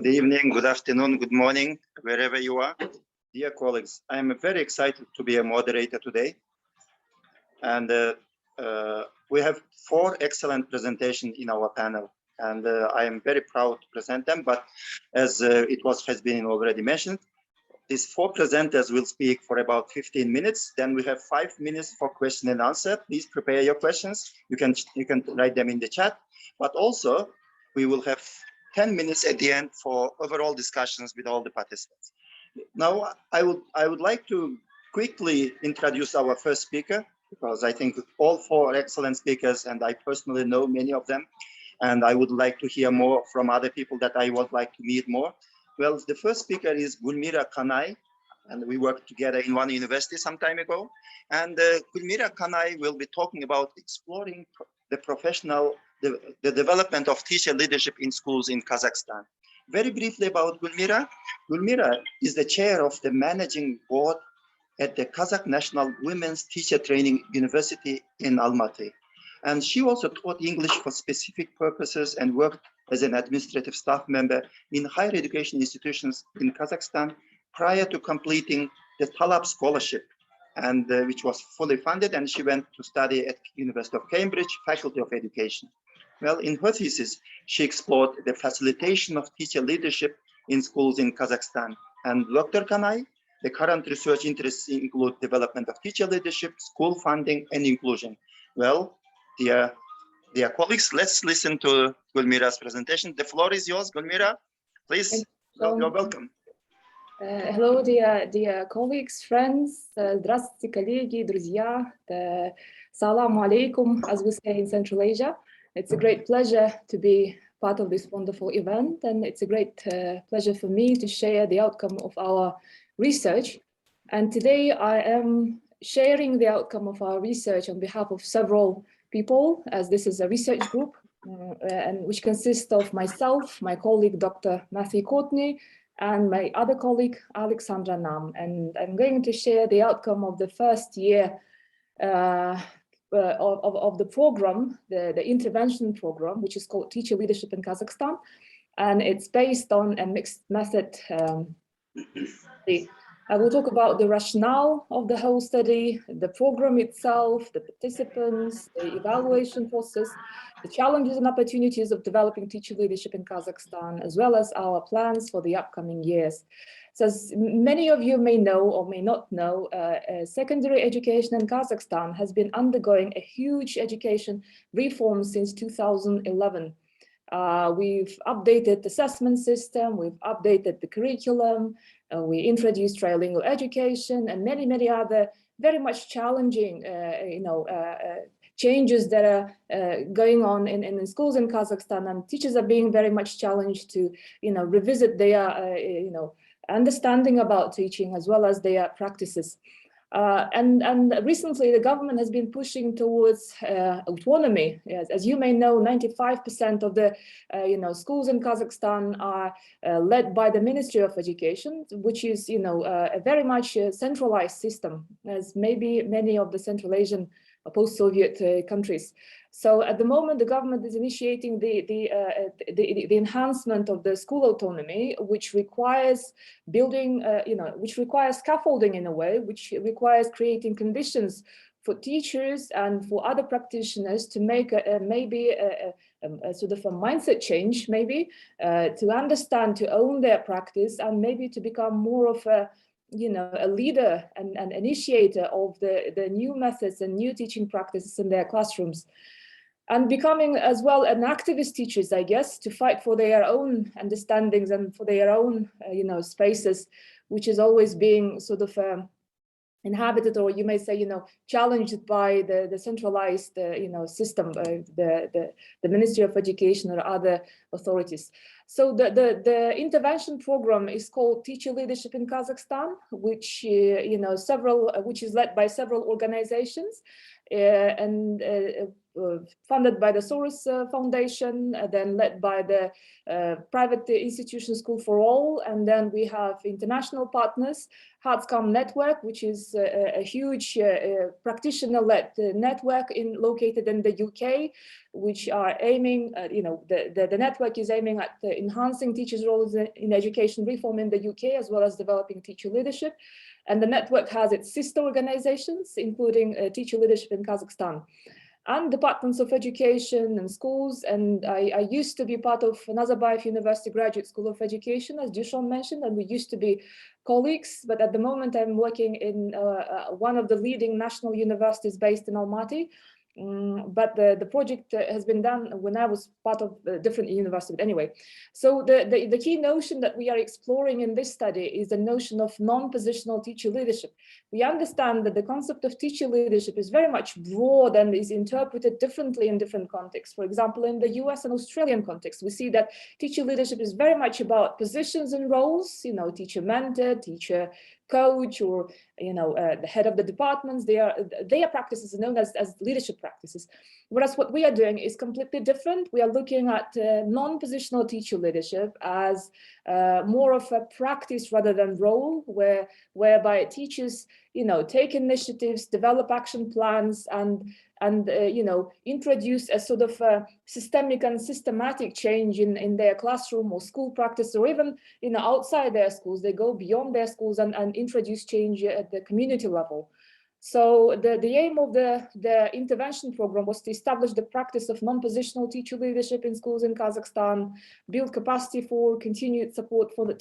Good evening, good afternoon, good morning, wherever you are. Dear colleagues, I am very excited to be a moderator today. And we have 4 excellent presentations in our panel. And I am very proud to present them. But as has been already mentioned, these 4 presenters will speak for about 15 minutes. Then we have 5 minutes for question and answer. Please prepare your questions. You can write them in the chat. But also, we will have 10 minutes at the end for overall discussions with all the participants. Now, I would like to quickly introduce our first speaker, because I think all 4 excellent speakers, and I personally know many of them, and I would like to hear more from other people that I would like to meet more. Well, the first speaker is Gulmira Kanay, and we worked together in one university some time ago. And Gulmira Kanay will be talking about exploring the development of teacher leadership in schools in Kazakhstan. Very briefly about Gulmira. Gulmira is the chair of the managing board at the Kazakh National Women's Teacher Training University in Almaty. And she also taught English for specific purposes and worked as an administrative staff member in higher education institutions in Kazakhstan prior to completing the Talab Scholarship, and which was fully funded, and she went to study at University of Cambridge, Faculty of Education. Well, in her thesis, she explored the facilitation of teacher leadership in schools in Kazakhstan. And Dr. Kanay, the current research interests include development of teacher leadership, school funding, and inclusion. Well, dear colleagues, let's listen to Gulmira's presentation. The floor is yours, Gulmira. Please, you're welcome. Hello, dear colleagues, friends. Здравствуйте, коллеги, друзья. Salaam alaikum, as we say in Central Asia. It's a great pleasure to be part of this wonderful event, and it's a great pleasure for me to share the outcome of our research. And today I am sharing the outcome of our research on behalf of several people, as this is a research group, and which consists of myself, my colleague, Dr. Matthew Courtney, and my other colleague, Alexandra Nam. And I'm going to share the outcome of the first year of the program, the intervention program, which is called Teacher Leadership in Kazakhstan. And it's based on a mixed method. I will talk about the rationale of the whole study, the program itself, the participants, the evaluation process, the challenges and opportunities of developing teacher leadership in Kazakhstan, as well as our plans for the upcoming years. So as many of you may know or may not know, secondary education in Kazakhstan has been undergoing a huge education reform since 2011. We've updated the assessment system, we've updated the curriculum, we introduced trilingual education, and many other very much challenging changes that are going on in schools in Kazakhstan, and teachers are being very much challenged to revisit their understanding about teaching as well as their practices. And recently, the government has been pushing towards autonomy. As you may know, 95% of the schools in Kazakhstan are led by the Ministry of Education, which is a very much centralized system, as maybe many of the Central Asian post-Soviet countries. So at the moment, the government is initiating the enhancement of the school autonomy, which requires building, which requires scaffolding in a way, which requires creating conditions for teachers and for other practitioners to make maybe a sort of a mindset change, maybe to understand, to own their practice, and maybe to become more of a leader and an initiator of the new methods and new teaching practices in their classrooms. And becoming as well an activist teachers, I guess, to fight for their own understandings and for their own, spaces, which is always being sort of inhabited, or you may say, challenged by the centralized, system, the Ministry of Education or other authorities. So the intervention program is called Teacher Leadership in Kazakhstan, which which is led by several organizations, and funded by the Soros Foundation, then led by the private institution School for All. And then we have international partners, HeartsCalm Network, which is a huge practitioner-led network located in the UK, which are aiming, the network is aiming at enhancing teachers' roles in education reform in the UK, as well as developing teacher leadership. And the network has its sister organizations, including teacher leadership in Kazakhstan, and departments of education and schools. And I used to be part of Nazarbayev University Graduate School of Education, as Dusan mentioned, and we used to be colleagues. But at the moment, I'm working in one of the leading national universities based in Almaty. But the project has been done when I was part of a different university. But anyway, so the key notion that we are exploring in this study is the notion of non-positional teacher leadership. We understand that the concept of teacher leadership is very much broad and is interpreted differently in different contexts. For example, in the US and Australian context, we see that teacher leadership is very much about positions and roles, teacher mentor, teacher coach, or the head of the departments. Their practices are known as leadership practices. Whereas what we are doing is completely different. We are looking at non-positional teacher leadership as more of a practice rather than role, whereby teachers take initiatives, develop action plans, and introduce a sort of systemic and systematic change in their classroom or school practice, or even outside their schools. They go beyond their schools and introduce change at the community level. So the aim of the intervention program was to establish the practice of non-positional teacher leadership in schools in Kazakhstan, build capacity for continued support for the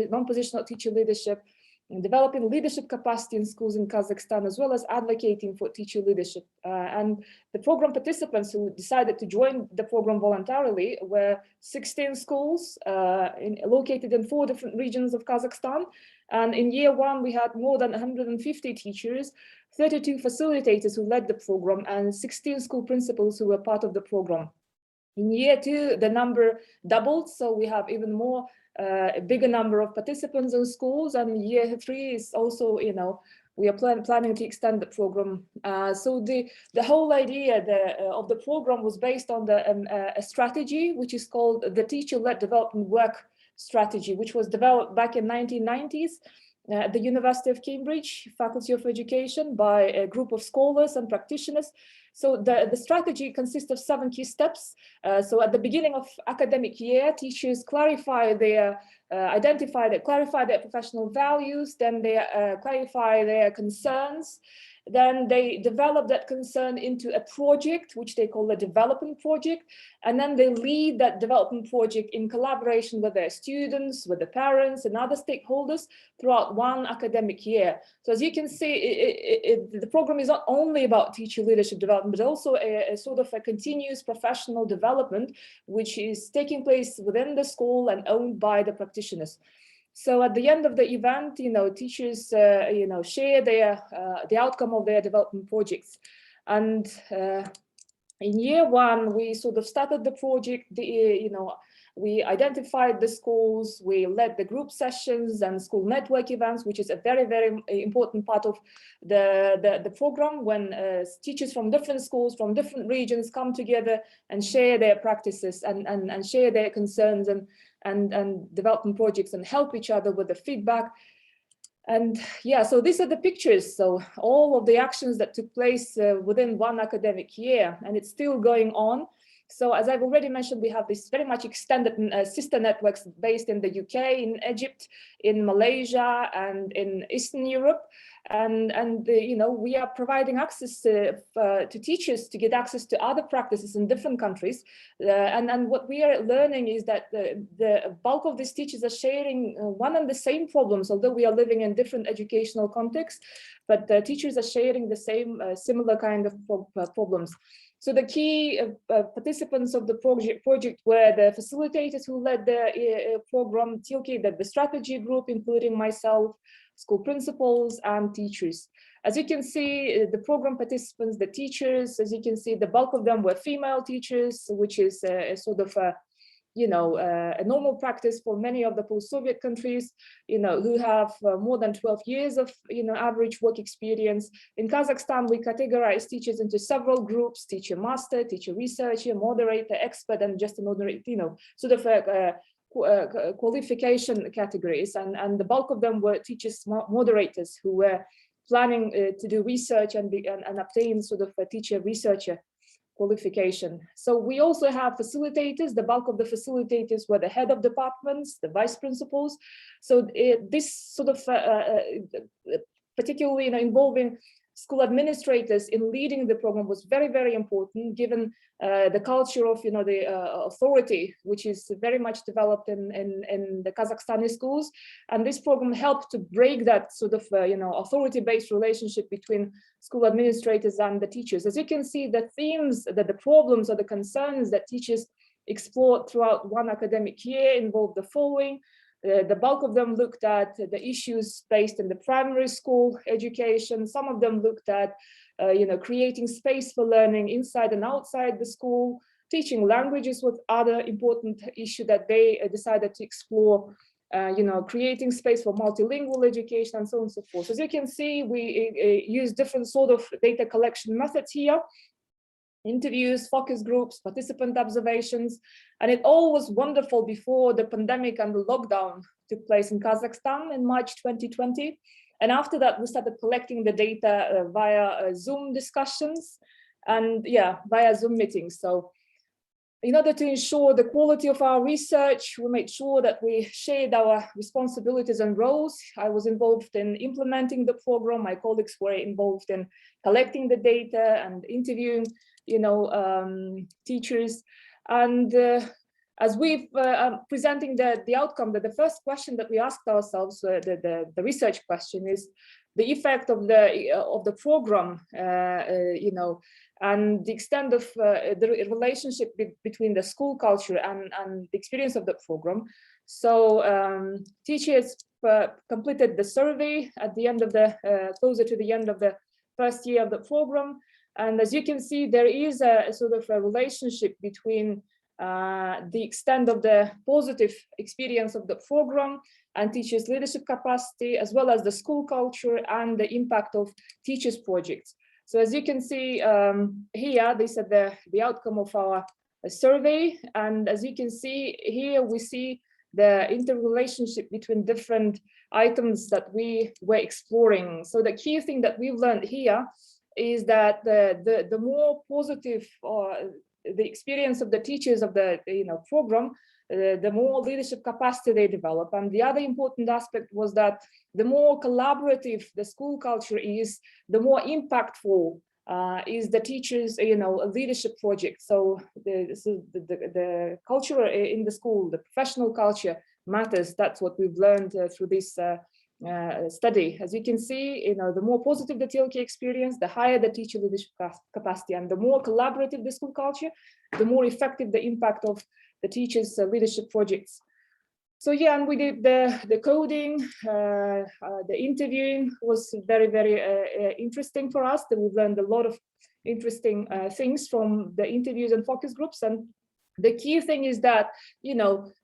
non-positional teacher leadership, and developing leadership capacity in schools in Kazakhstan, as well as advocating for teacher leadership. And the program participants who decided to join the program voluntarily were 16 schools located in 4 different regions of Kazakhstan. And in year 1, we had more than 150 teachers, 32 facilitators who led the program, and 16 school principals who were part of the program. In year 2, the number doubled, so we have even more, a bigger number of participants in schools. And year 3 is also, we are planning to extend the program. So the whole idea of the program was based on a strategy which is called the Teacher-Led Development Work Strategy, which was developed back in 1990s at the University of Cambridge Faculty of Education by a group of scholars and practitioners. So the strategy consists of 7 key steps. So at the beginning of academic year, teachers clarify their professional values, then they clarify their concerns. Then they develop that concern into a project, which they call a development project. And then they lead that development project in collaboration with their students, with the parents and other stakeholders throughout 1 academic year. So as you can see, the program is not only about teacher leadership development, but also a sort of a continuous professional development, which is taking place within the school and owned by the practitioners. So at the end of the event, teachers, share the outcome of their development projects. And in year 1, we sort of started the project. We identified the schools. We led the group sessions and school network events, which is a very, very important part of the program, when teachers from different schools, from different regions come together and share their practices and share their concerns and development projects and help each other with the feedback. And yeah, so these are the pictures. So all of the actions that took place within 1 academic year, and it's still going on. So as I've already mentioned, we have this very much extended sister networks based in the UK, in Egypt, in Malaysia, and in Eastern Europe. And we are providing access to teachers to get access to other practices in different countries. And what we are learning is that the bulk of these teachers are sharing one and the same problems, although we are living in different educational contexts, but the teachers are sharing the same similar kind of problems. So the key participants of the project were the facilitators who led the program, TILKI, the strategy group, including myself, school principals, and teachers. As you can see, the program participants, the teachers, as you can see, the bulk of them were female teachers, which is a sort of a normal practice for many of the post-Soviet countries, who have more than 12 years of, average work experience. In Kazakhstan, we categorize teachers into several groups: teacher master, teacher researcher, moderator, expert, and just another, sort of qualification categories. And the bulk of them were teachers moderators who were planning to do research and obtain sort of a teacher researcher qualification. So we also have facilitators. The bulk of the facilitators were the head of departments, the vice principals. So this sort of particularly involving school administrators in leading the program was very, very important, given the culture of the authority, which is very much developed in the Kazakhstani schools. And this program helped to break that sort of authority-based relationship between school administrators and the teachers. As you can see, the themes, the problems or the concerns that teachers explored throughout one academic year involved the following. The bulk of them looked at the issues faced in the primary school education. Some of them looked at, creating space for learning inside and outside the school. Teaching languages was other important issue that they decided to explore. Creating space for multilingual education and so on and so forth. As you can see, we use different sort of data collection methods here. Interviews, focus groups, participant observations, and it all was wonderful before the pandemic and the lockdown took place in Kazakhstan in March 2020. And after that, we started collecting the data via Zoom discussions and via Zoom meetings. So in order to ensure the quality of our research, we made sure that we shared our responsibilities and roles. I was involved in implementing the program. My colleagues were involved in collecting the data and interviewing teachers. And as we've presenting the outcome, that the first question that we asked ourselves, the research question, is the effect of the program, and the extent of the relationship between the school culture and the experience of the program. So teachers completed the survey at the end of closer to the end of the first year of the program. And as you can see, there is a sort of a relationship between the extent of the positive experience of the program and teachers' leadership capacity, as well as the school culture and the impact of teachers' projects. So as you can see here, these are the outcome of our survey. And as you can see here, we see the interrelationship between different items that we were exploring. So the key thing that we've learned here is that the more positive the experience of the teachers of the program, the more leadership capacity they develop. And the other important aspect was that the more collaborative the school culture is, the more impactful is the teachers' leadership project. So the culture in the school, the professional culture matters. That's what we've learned through this study. As you can see, the more positive the TLK experience, the higher the teacher leadership capacity, and the more collaborative the school culture, the more effective the impact of the teachers' leadership projects. So and we did the coding, the interviewing was very, very interesting for us. That we've learned a lot of interesting things from the interviews and focus groups. And the key thing is that,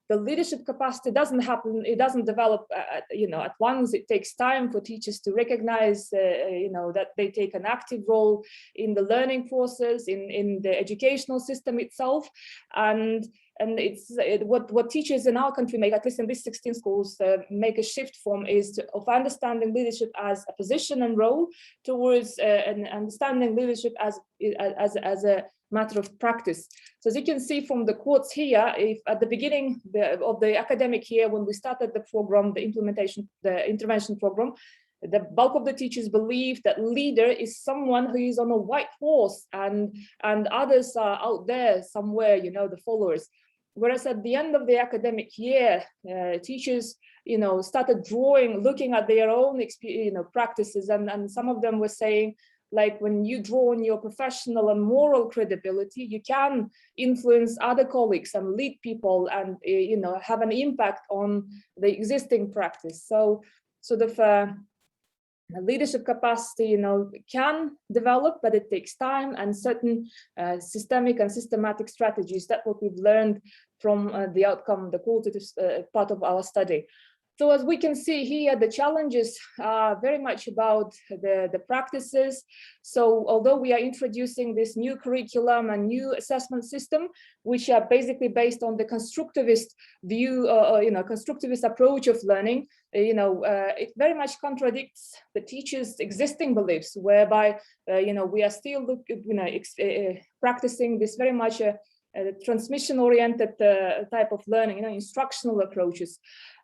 the leadership capacity doesn't happen, it doesn't develop, at once. It takes time for teachers to recognize, that they take an active role in the learning process, in the educational system itself. And it's what teachers in our country make, at least in these 16 schools, make a shift from of understanding leadership as a position and role towards an understanding leadership as a matter of practice. So as you can see from the quotes here, if at the beginning of the academic year, when we started the program, the intervention program, the bulk of the teachers believe that leader is someone who is on a white horse and others are out there somewhere, the followers. Whereas at the end of the academic year, teachers, started looking at their own practices, and some of them were saying, like, when you draw on your professional and moral credibility, you can influence other colleagues and lead people and, have an impact on the existing practice. So sort of leadership capacity, can develop, but it takes time, and certain systemic and systematic strategies. That's what we've learned from the outcome, the qualitative part of our study. So as we can see here, the challenges are very much about the practices. So although we are introducing this new curriculum and new assessment system, which are basically based on the constructivist view, constructivist approach of learning, it very much contradicts the teachers' existing beliefs, whereby, we are still practicing this very much transmission-oriented type of learning, instructional approaches.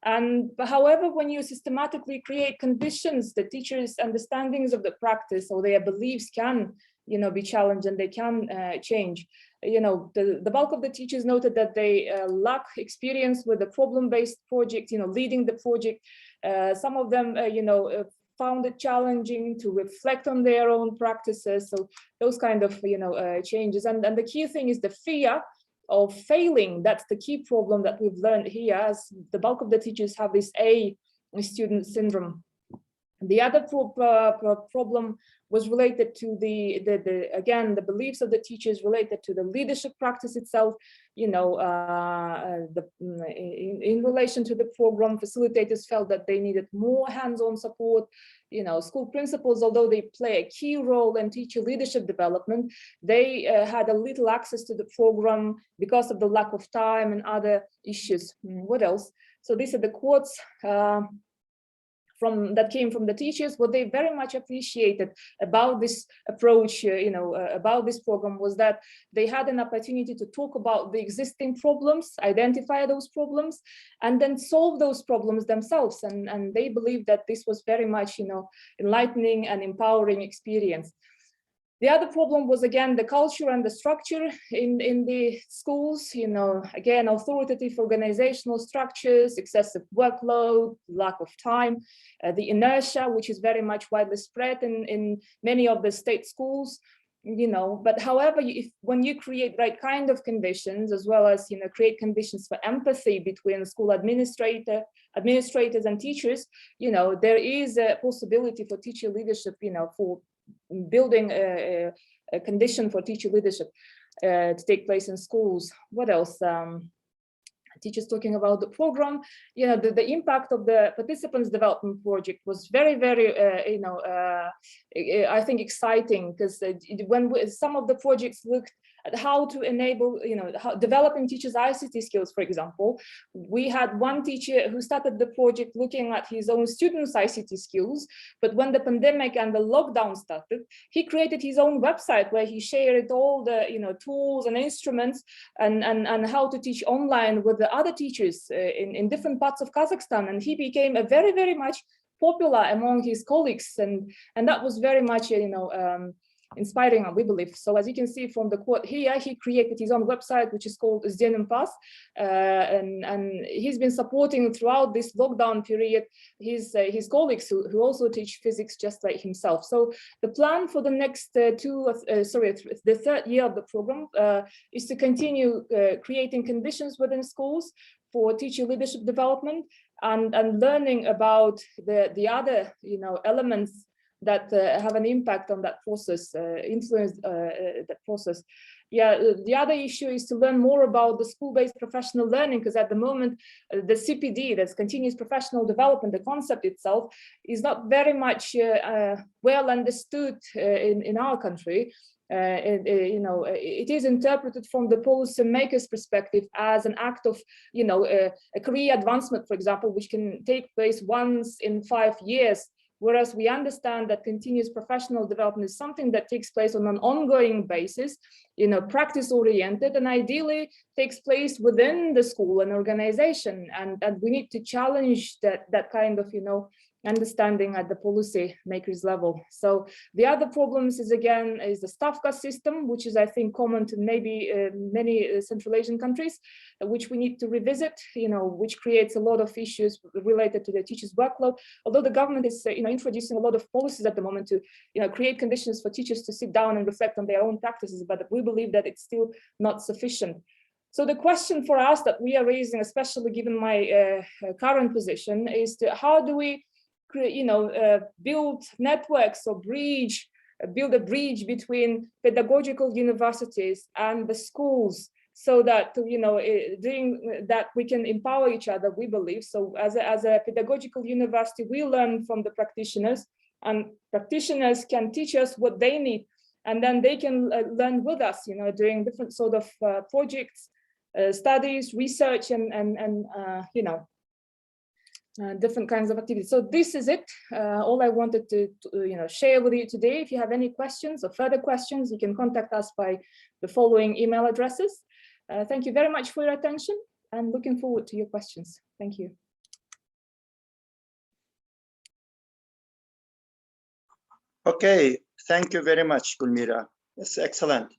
And however, when you systematically create conditions, the teachers' understandings of the practice or their beliefs can, be challenged and they can change. The bulk of the teachers noted that they lack experience with the problem-based project, leading the project. Some of them, found it challenging to reflect on their own practices. So those kind of, changes. And the key thing is the fear of failing. That's the key problem that we've learned here, as the bulk of the teachers have this A student syndrome. The other problem was related to again, the beliefs of the teachers related to the leadership practice itself. In relation to the program, facilitators felt that they needed more hands-on support. School principals, although they play a key role in teacher leadership development, they had a little access to the program because of the lack of time and other issues. What else? So these are the quotes that came from the teachers. What they very much appreciated about this approach, about this program, was that they had an opportunity to talk about the existing problems, identify those problems, and then solve those problems themselves. And they believed that this was very much, enlightening and empowering experience. The other problem was, again, the culture and the structure in the schools, again, authoritative organizational structures, excessive workload, lack of time, the inertia, which is very much widely spread in many of the state schools, but however, when you create right kind of conditions, as well as, create conditions for empathy between school administrators and teachers, there is a possibility for teacher leadership, for building a condition for teacher leadership to take place in schools. What else? Teachers talking about the program, the impact of the participants development project was very, very, I think exciting, because when some of the projects looked at how to enable, developing teachers' ICT skills, for example, we had one teacher who started the project looking at his own students' ICT skills, but when the pandemic and the lockdown started, he created his own website where he shared all the, tools and instruments and how to teach online with the other teachers in different parts of Kazakhstan, and he became a very, very much popular among his colleagues, and that was very much, inspiring, we believe. So as you can see from the quote here, he created his own website, which is called Zdenim Pass, and he's been supporting throughout this lockdown period his colleagues who also teach physics just like himself. So the plan for the next the third year of the program is to continue creating conditions within schools for teacher leadership development and learning about the other elements that have an impact on that process, influence that process. Yeah, the other issue is to learn more about the school-based professional learning, because at the moment, the CPD, that's continuous professional development, the concept itself, is not very much well understood in our country. It is interpreted from the policymaker's perspective as an act of, a career advancement, for example, which can take place once in 5 years. Whereas we understand that continuous professional development is something that takes place on an ongoing basis, practice-oriented, and ideally takes place within the school and organization. And we need to challenge that kind of, understanding at the policy makers level. So the other problems is, again, is the Stavka system, which is, I think, common to maybe many Central Asian countries, which we need to revisit, which creates a lot of issues related to the teachers' workload. Although the government is, introducing a lot of policies at the moment to, create conditions for teachers to sit down and reflect on their own practices, but we believe that it's still not sufficient. So the question for us that we are raising, especially given my current position, is how do we build networks or build a bridge between pedagogical universities and the schools so that, you know, doing that, we can empower each other, we believe. So as a pedagogical university, we learn from the practitioners, and practitioners can teach us what they need, and then they can learn with us, you know, doing different sort of projects, studies, research, and you know, different kinds of activities. So this is it. All I wanted to you know, share with you today. If you have any questions or further questions, you can contact us by the following email addresses. Thank you very much for your attention, and looking forward to your questions. Thank you. Okay, thank you very much, Gulmira. That's excellent.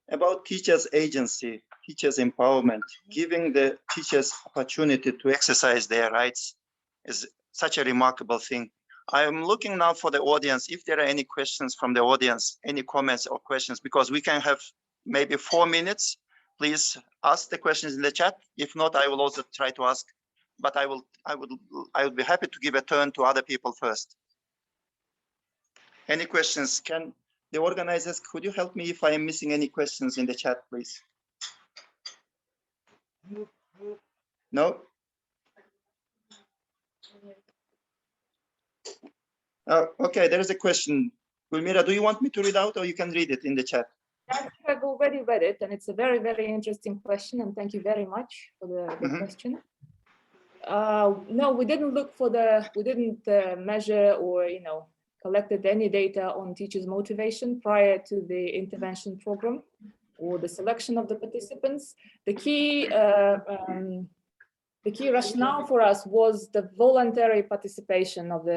About teachers' agency, teachers' empowerment, giving the teachers opportunity to exercise their rights is such a remarkable thing. I am looking now for the audience. If there are any questions from the audience, any comments or questions, because we can have maybe 4 minutes. Please ask the questions in the chat. If not, I will also try to ask, but I would be happy to give a turn to other people first. Any questions? Can the organizers, could you help me if I am missing any questions in the chat, please? No? Okay, there is a question. Gulmira, do you want me to read out, or you can read it in the chat? I've already read it, and it's a very, very interesting question, and thank you very much for the question. No, we didn't look for we didn't measure or, you know, collected any data on teachers' motivation prior to the intervention program or the selection of the participants. The key rationale for us was the voluntary participation of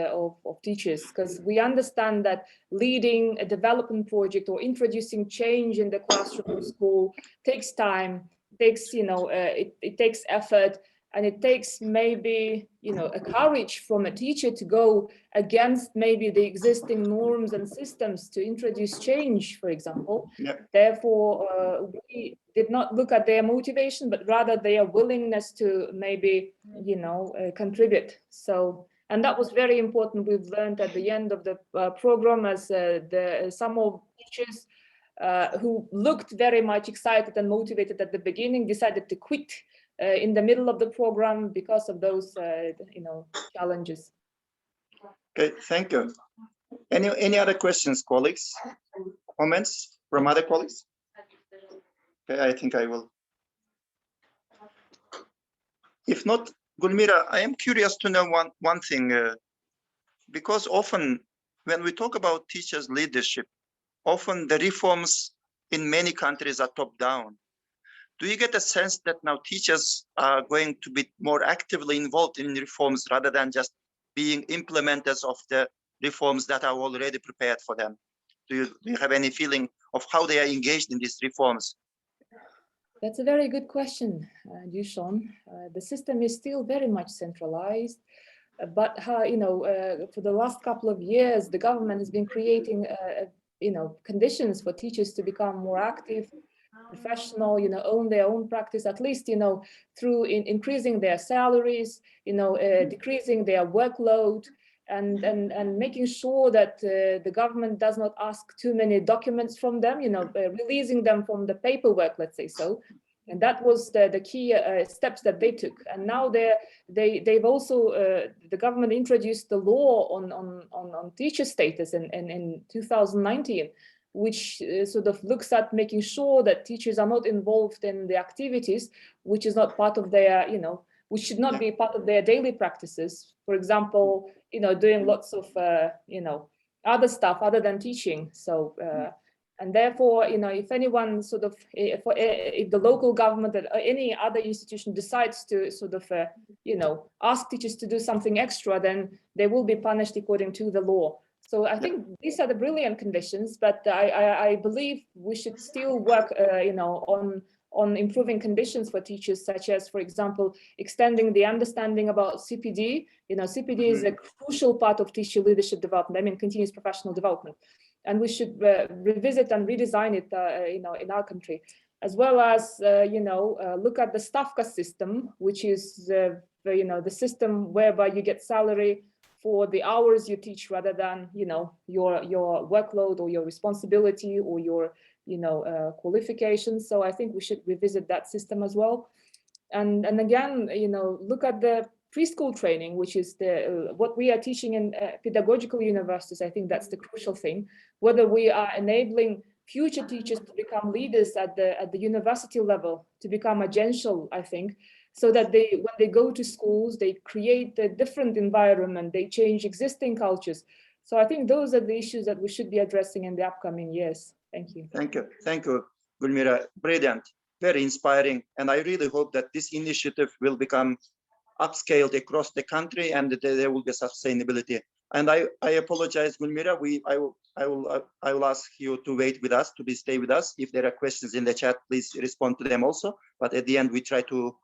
teachers, because we understand that leading a development project or introducing change in the classroom or school takes time, takes, you know, it takes effort, and it takes maybe, you know, a courage from a teacher to go against maybe the existing norms and systems to introduce change, for example. Yep. Therefore, we did not look at their motivation, but rather their willingness to maybe, you know, contribute. So, and that was very important. We've learned at the end of the program, as some of teachers who looked very much excited and motivated at the beginning decided to quit in the middle of the program because of those, you know, challenges. Okay, thank you. Any other questions, colleagues? Comments from other colleagues? Okay, I think I will. If not, Gulmira, I am curious to know one thing, because often when we talk about teachers' leadership, often the reforms in many countries are top-down. Do you get a sense that now teachers are going to be more actively involved in reforms rather than just being implementers of the reforms that are already prepared for them? Do you have any feeling of how they are engaged in these reforms? That's a very good question, Dušan. The system is still very much centralized, but you know, for the last couple of years, the government has been creating, you know, conditions for teachers to become more active, professional, you know, own their own practice, at least, you know, through increasing their salaries, you know, decreasing their workload, and making sure that the government does not ask too many documents from them, you know, releasing them from the paperwork, let's say so. And that was the key steps that they took. And now they've also, the government introduced the law on teacher status in 2019, which sort of looks at making sure that teachers are not involved in the activities which is not part of their, you know, which should not be part of their daily practices. For example, you know, doing lots of, you know, other stuff other than teaching. So, and therefore, you know, if anyone sort of, if the local government or any other institution decides to sort of, you know, ask teachers to do something extra, then they will be punished according to the law. So I think these are the brilliant conditions, but I believe we should still work, you know, on improving conditions for teachers, such as, for example, extending the understanding about CPD. You know, CPD is a crucial part of teacher leadership development, I mean, continuous professional development. And we should revisit and redesign it, you know, in our country, as well as, you know, look at the Stavka system, which is, you know, the system whereby you get salary for the hours you teach rather than, you know, your workload or your responsibility or your qualifications. So I think we should revisit that system as well. And again, look at the preschool training, which is what we are teaching in pedagogical universities. I think that's the crucial thing, whether we are enabling future teachers to become leaders at the university level, to become agential, I think, so that when they go to schools, they create a different environment, they change existing cultures. So I think those are the issues that we should be addressing in the upcoming years. Thank you. Thank you, Gulmira. Brilliant, very inspiring. And I really hope that this initiative will become upscaled across the country and that there will be sustainability. And I apologize, Gulmira. I will ask you to wait with us, stay with us. If there are questions in the chat, please respond to them also. But at the end, we try to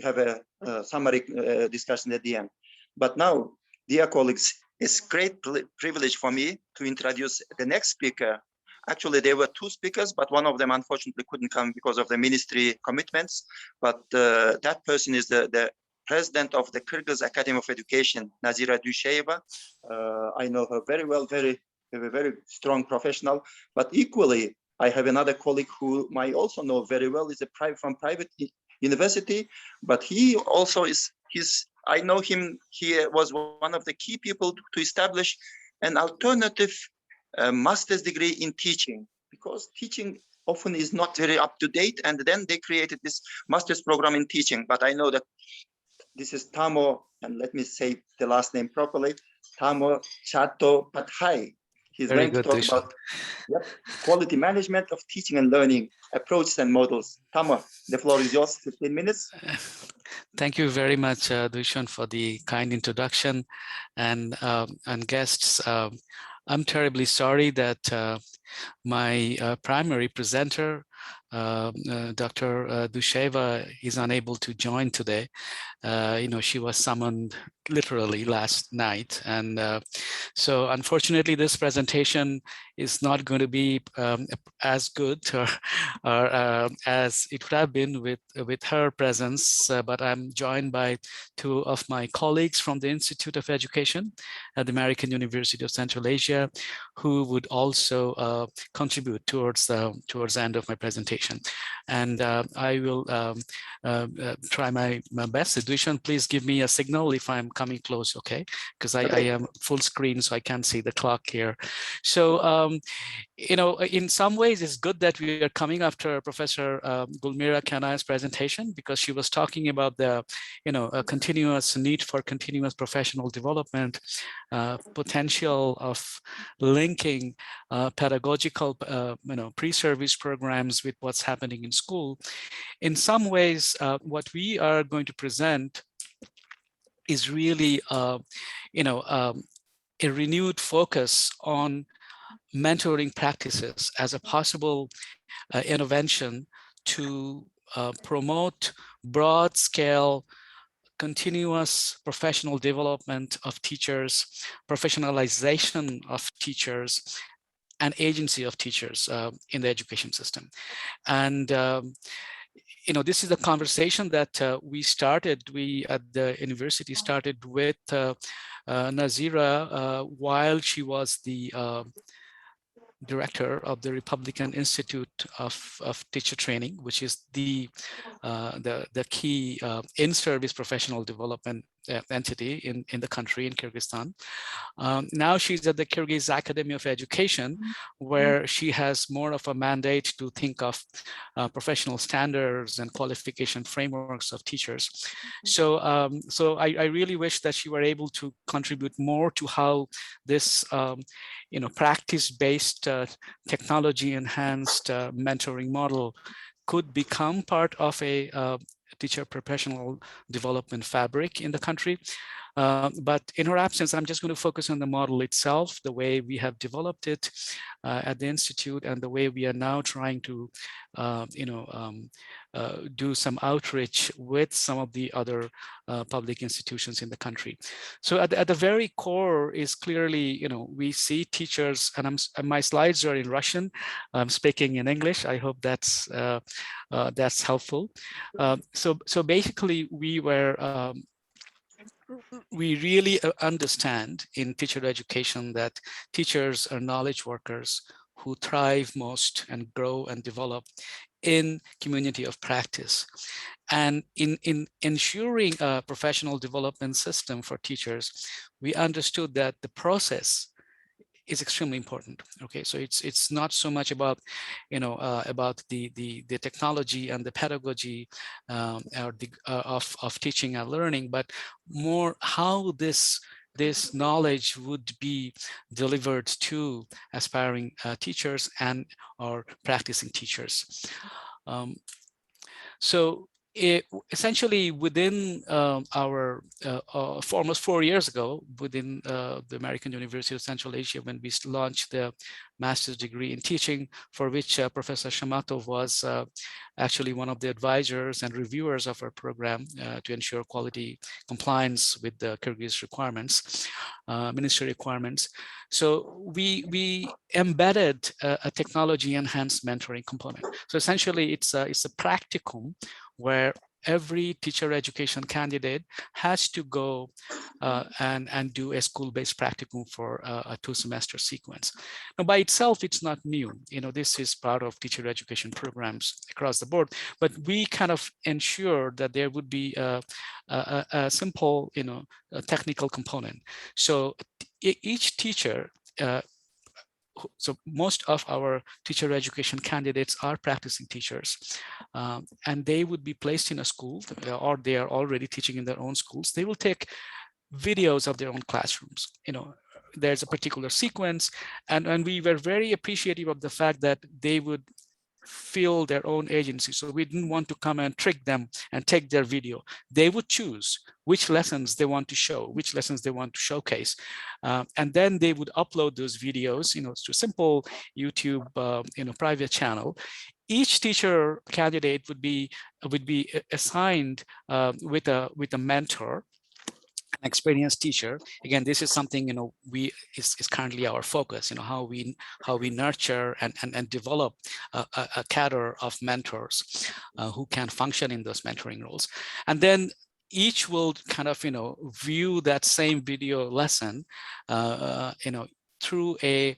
have a summary discussion at the end. But now, dear colleagues, it's great privilege for me to introduce the next speaker. Actually, there were two speakers, but one of them unfortunately couldn't come because of the ministry commitments. But that person is the president of the Kyrgyz Academy of Education, Nazira Dusheva. I know her very well, very strong professional. But equally, I have another colleague who I also know very well, is from private university, but he also I know him, he was one of the key people to establish an alternative master's degree in teaching, because teaching often is not very up to date, and then they created this master's program in teaching. But I know that this is Tamo, and let me say the last name properly, Tamo Chattopadhyay. He's going to talk about quality management of teaching and learning approaches and models. Tamo, the floor is yours, 15 minutes. Thank you very much, Dushan, for the kind introduction, and guests. I'm terribly sorry that my primary presenter, Dr. Dusheva, is unable to join today. She was summoned literally last night, and so unfortunately this presentation is not going to be as good or as it would have been with her presence, but I'm joined by two of my colleagues from the Institute of Education at the American University of Central Asia, who would also contribute towards the end of my presentation. And I will try my best. Dushan, please give me a signal if I'm coming close, okay? Because I am full screen, so I can't see the clock here. So, in some ways, it's good that we are coming after Professor Gulmira Kanay's presentation, because she was talking about the, a continuous need for continuous professional development, potential of linking pedagogical, pre-service programs with what's happening in school. In some ways, what we are going to present is really, a renewed focus on mentoring practices as a possible intervention to promote broad-scale continuous professional development of teachers, professionalization of teachers, and agency of teachers in the education system. And this is a conversation that we at the university started with Nazira while she was the director of the Republican Institute of Teacher Training, which is the key in-service professional development entity in the country, in Kyrgyzstan. Now she's at the Kyrgyz Academy of Education, where she has more of a mandate to think of professional standards and qualification frameworks of teachers. So, I really wish that she were able to contribute more to how this practice-based technology-enhanced mentoring model could become part of a teacher professional development fabric in the country. But in her absence, I'm just going to focus on the model itself, the way we have developed it at the Institute, and the way we are now trying to, do some outreach with some of the other public institutions in the country. So at the very core is clearly, we see teachers, and my slides are in Russian. I'm speaking in English. I hope that's helpful. So basically, we really understand in teacher education that teachers are knowledge workers who thrive most and grow and develop in community of practice. And in ensuring a professional development system for teachers, we understood that the process is extremely important. Okay, so it's not so much about, you know, about the technology and the pedagogy or the of teaching and learning, but more how this knowledge would be delivered to aspiring teachers and or practicing teachers. So essentially within our almost 4 years ago, within the American University of Central Asia, when we launched the master's degree in teaching, for which Professor Shamatov was actually one of the advisors and reviewers of our program to ensure quality compliance with the Kyrgyz requirements, ministry requirements. So we embedded a technology enhanced mentoring component. So essentially it's a practicum where every teacher education candidate has to go and do a school-based practicum for a 2-semester sequence. Now, by itself, it's not new. You know, this is part of teacher education programs across the board, but we kind of ensure that there would be a simple, you know, a technical component. So each teacher, so most of our teacher education candidates are practicing teachers, and they would be placed in a school, or they are already teaching in their own schools. They will take videos of their own classrooms. You know, there's a particular sequence, and we were very appreciative of the fact that they would feel their own agency. So we didn't want to come and trick them and take their video. They would choose which lessons they want to show, which lessons they want to showcase. And then they would upload those videos, you know, to simple YouTube, you know, private channel. Each teacher candidate would be assigned with a mentor, an experienced teacher. Again, this is something, you know, is currently our focus, you know, how we nurture and develop a cadre of mentors who can function in those mentoring roles. And then each will kind of, you know, view that same video lesson, you know, through a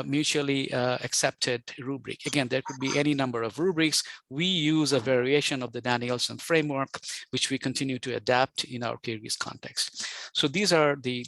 mutually accepted rubric. Again, there could be any number of rubrics. We use a variation of the Danielson framework, which we continue to adapt in our Kyrgyz context. So these are the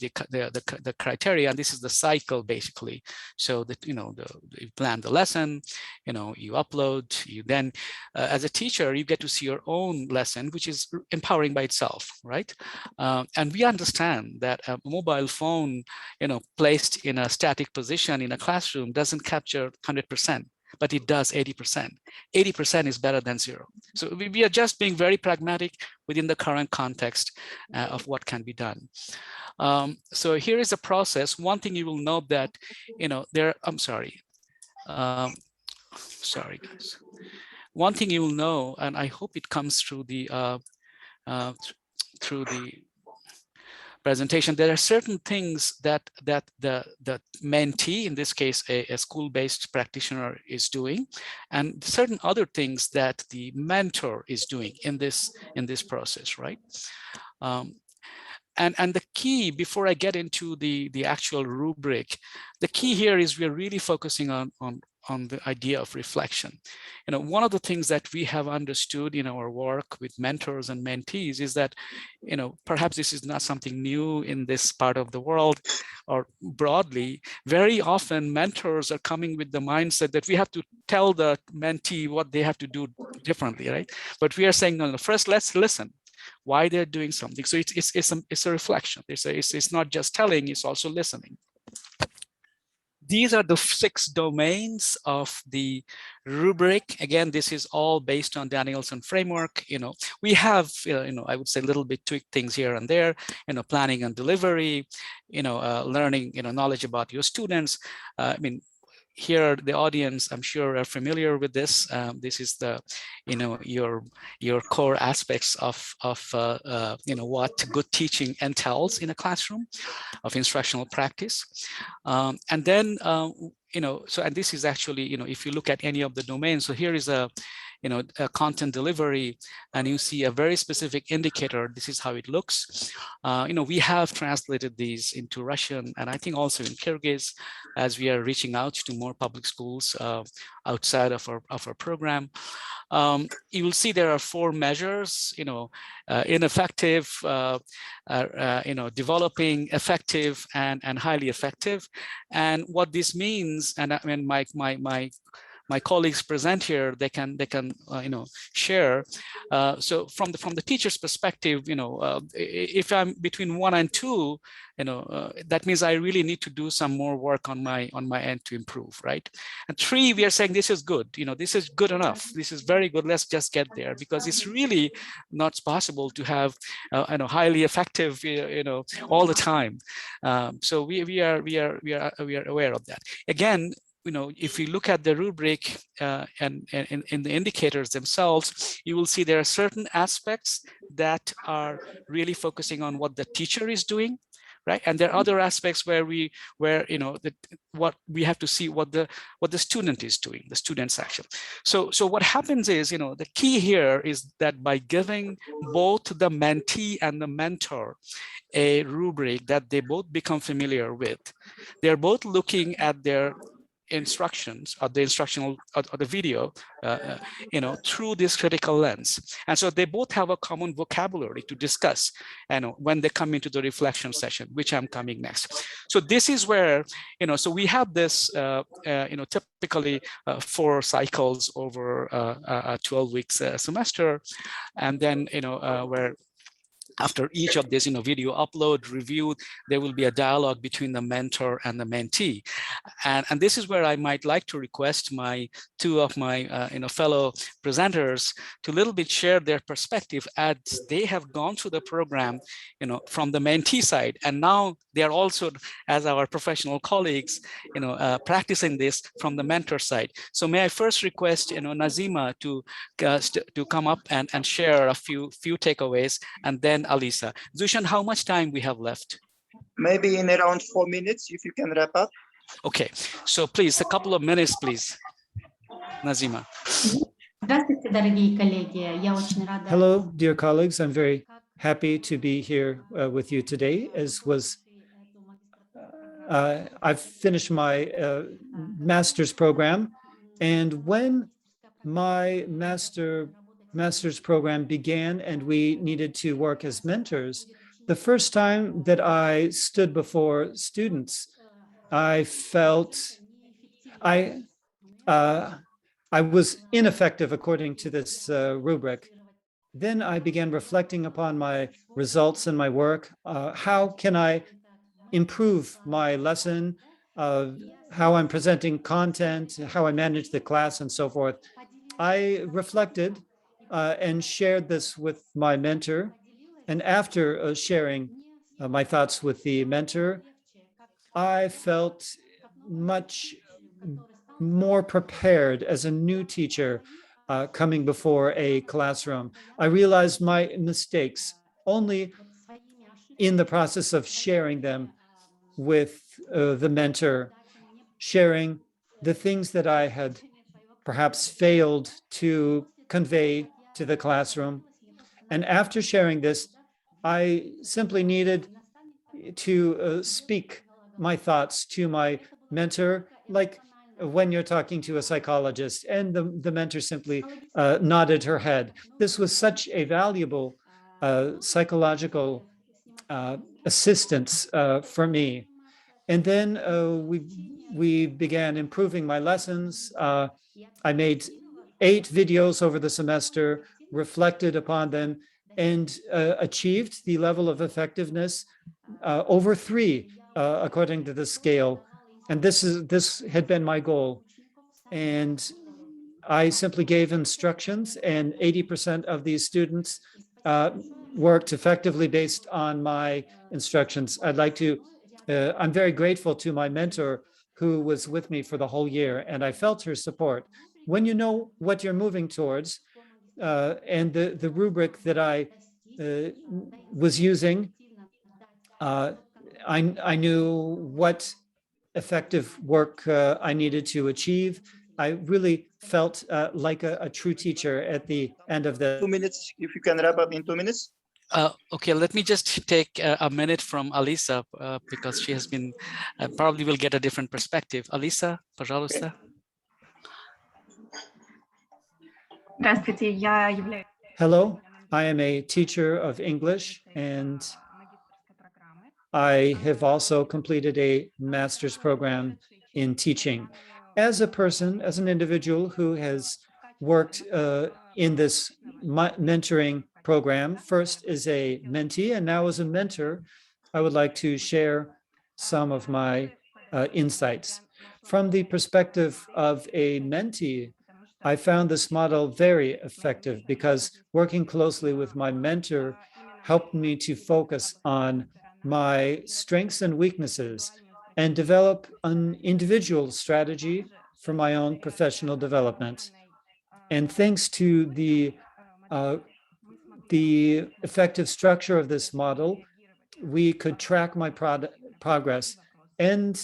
criteria, and this is the cycle basically. So that, you know, you plan the lesson, you know, you upload, you then, as a teacher, you get to see your own lesson, which is empowering by itself, right? And we understand that a mobile phone, you know, placed in a static position in a classroom doesn't capture 100%, but it does 80%. 80% is better than 0. So we are just being very pragmatic within the current context of what can be done. So here is a process. One thing you will note that, you know, I'm sorry. Sorry, guys. One thing you will know, and I hope it comes through the presentation, there are certain things that the mentee, in this case a school-based practitioner, is doing, and certain other things that the mentor is doing in this process, right? And the key, before I get into the actual rubric, the key here is we're really focusing on the idea of reflection. You know, one of the things that we have understood in our work with mentors and mentees is that, you know, perhaps this is not something new in this part of the world or broadly. Very often mentors are coming with the mindset that we have to tell the mentee what they have to do differently, right? But we are saying, no, first let's listen why they're doing something. So it's a reflection. It's not just telling, it's also listening. These are the 6 domains of the rubric. Again, this is all based on Danielson framework. You know, we have, you know, I would say a little bit tweaked things here and there, you know, planning and delivery, you know, learning, you know, knowledge about your students. I mean, here the audience, I'm sure, are familiar with this. This is the, you know, your core aspects of you know, what good teaching entails in a classroom of instructional practice. And then, you know, so, and this is actually, you know, if you look at any of the domains, so here is a, content delivery, and you see a very specific indicator. This is how it looks. We have translated these into Russian and I think also in Kyrgyz, as we are reaching out to more public schools outside of our program. You will see there are 4 measures, ineffective, developing, effective, and highly effective. And what this means, and I mean, my colleagues present here, they can share. So from the teacher's perspective, if I'm between 1 and 2, that means I really need to do some more work on my end to improve, right? And 3, we are saying this is good. This is good enough. This is very good. Let's just get there, because it's really not possible to have highly effective all the time. So we are aware of that. Again, if you look at the rubric and in the indicators themselves, you will see there are certain aspects that are really focusing on what the teacher is doing, right? And there are other aspects where what we have to see what the student is doing, the student's action. So what happens is, the key here is that by giving both the mentee and the mentor a rubric that they both become familiar with, they're both looking at their instructions or the instructional or the video through this critical lens, and so they both have a common vocabulary to discuss when they come into the reflection session, which I'm coming next. So this is where so we have this typically 4 cycles over a 12 weeks semester, and then where after each of this video upload, review, there will be a dialogue between the mentor and the mentee. And this is where I might like to request 2 of my fellow presenters to a little bit share their perspective as they have gone through the program from the mentee side. And now they are also, as our professional colleagues, practicing this from the mentor side. So may I first request Nazima to come up and share a few takeaways, and then Alisa. Zushan, how much time we have left? Maybe in around 4 minutes, if you can wrap up. Okay, so please, a couple of minutes, please. Nazima. Hello, dear colleagues. I'm very happy to be here with you today. I've finished my master's program, and when my master's program began and we needed to work as mentors, the first time that I stood before students, I felt I was ineffective according to this rubric. Then I began reflecting upon my results and my work. How can I improve my lesson, how I'm presenting content, how I manage the class, and so forth? I reflected and shared this with my mentor. And after sharing my thoughts with the mentor, I felt much more prepared as a new teacher coming before a classroom. I realized my mistakes only in the process of sharing them with the mentor, sharing the things that I had perhaps failed to convey to the classroom. And after sharing this, I simply needed to speak my thoughts to my mentor, like when you're talking to a psychologist, and the mentor simply nodded her head. This was such a valuable psychological assistance for me. And then we began improving my lessons. I made 8 videos over the semester, reflected upon them, and achieved the level of effectiveness over 3, according to the scale. And this had been my goal. And I simply gave instructions, and 80% of these students worked effectively based on my instructions. I'm very grateful to my mentor who was with me for the whole year, and I felt her support. When you know what you're moving towards, and the rubric that I was using, I knew what effective work I needed to achieve. I really felt like a true teacher at the end of 2 the. minutes, if you can wrap up in 2 minutes. Okay, let me just take a minute from Alisa because she has been, probably will get a different perspective. Alisa, пожалуйста. Здравствуйте, я являюсь Hello, I am a teacher of English, and I have also completed a master's program in teaching. As a person, as an individual who has worked in this mentoring program, first as a mentee and now as a mentor, I would like to share some of my insights. From the perspective of a mentee, I found this model very effective because working closely with my mentor helped me to focus on my strengths and weaknesses and develop an individual strategy for my own professional development. And thanks to the effective structure of this model, we could track my progress and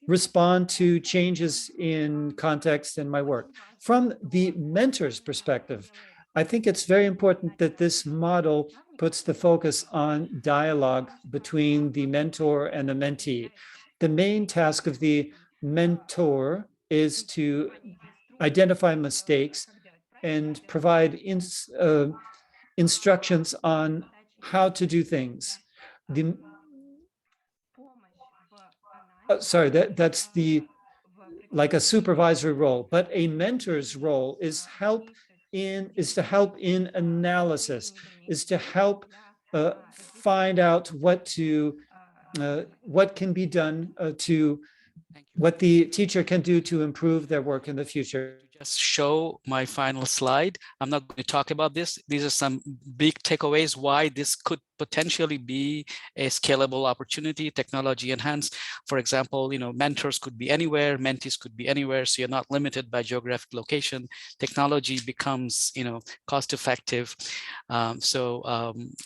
respond to changes in context in my work. From the mentor's perspective, I think it's very important that this model puts the focus on dialogue between the mentor and the mentee. The main task of the mentor is to identify mistakes and provide instructions on how to do things. That's the like a supervisory role, but a mentor's role is to help in analysis, is to help find out what can be done what the teacher can do to improve their work in the future. Just show my final slide. I'm not going to talk about this. These are some big takeaways why this could potentially be a scalable opportunity, technology enhanced. For example, mentors could be anywhere, mentees could be anywhere, so you're not limited by geographic location. Technology becomes, cost effective.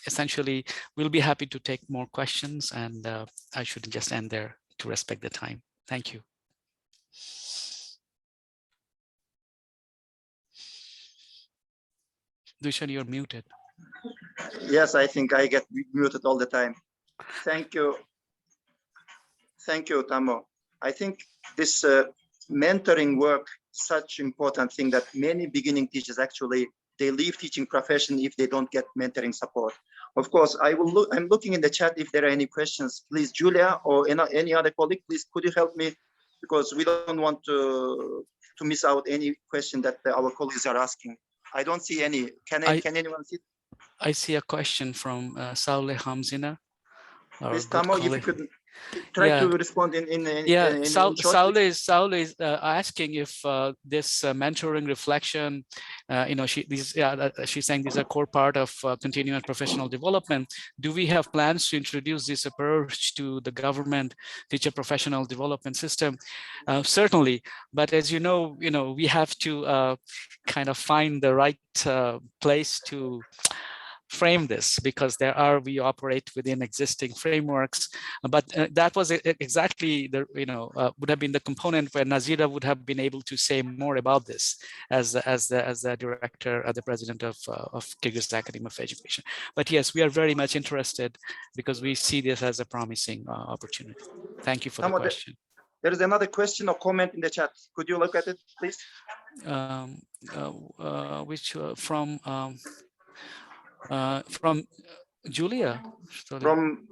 Essentially, we'll be happy to take more questions, and I should just end there to respect the time. Thank you. Dushan, you're muted. Yes, I think I get muted all the time. Thank you. Thank you, Tamo. I think this mentoring work, such important thing that many beginning teachers actually, they leave teaching profession if they don't get mentoring support. Of course, I'm looking in the chat if there are any questions. Please, Julia or any other colleague, please, could you help me? Because we don't want to miss out any question that our colleagues are asking. I don't see any. Can anyone see? I see a question from Saule Hamzina. Please, Tamo, if you could try to respond in Saule is asking if this mentoring reflection, she's saying these are core part of continuing professional development. Do we have plans to introduce this approach to the government teacher professional development system? Certainly, but as you know, we have to kind of find the right place to frame this, because we operate within existing frameworks, but that was exactly the would have been the component where Nazira would have been able to say more about this as the director, the president of Kyrgyz Academy of Education. But yes, we are very much interested because we see this as a promising opportunity. Thank you for the question. There is another question or comment in the chat. Could you look at it, please? From Julia. From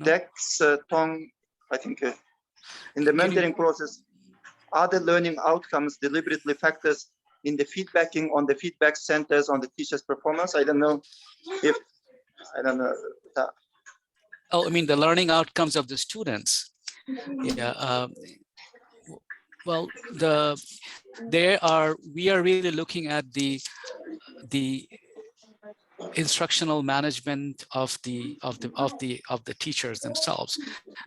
Dex Tong, I think, in the mentoring process, are the learning outcomes deliberately factors in the feedbacking on the feedback centers on the teacher's performance? I don't know. Oh, I mean the learning outcomes of the students. Yeah. Well, we are really looking at instructional management of the teachers themselves.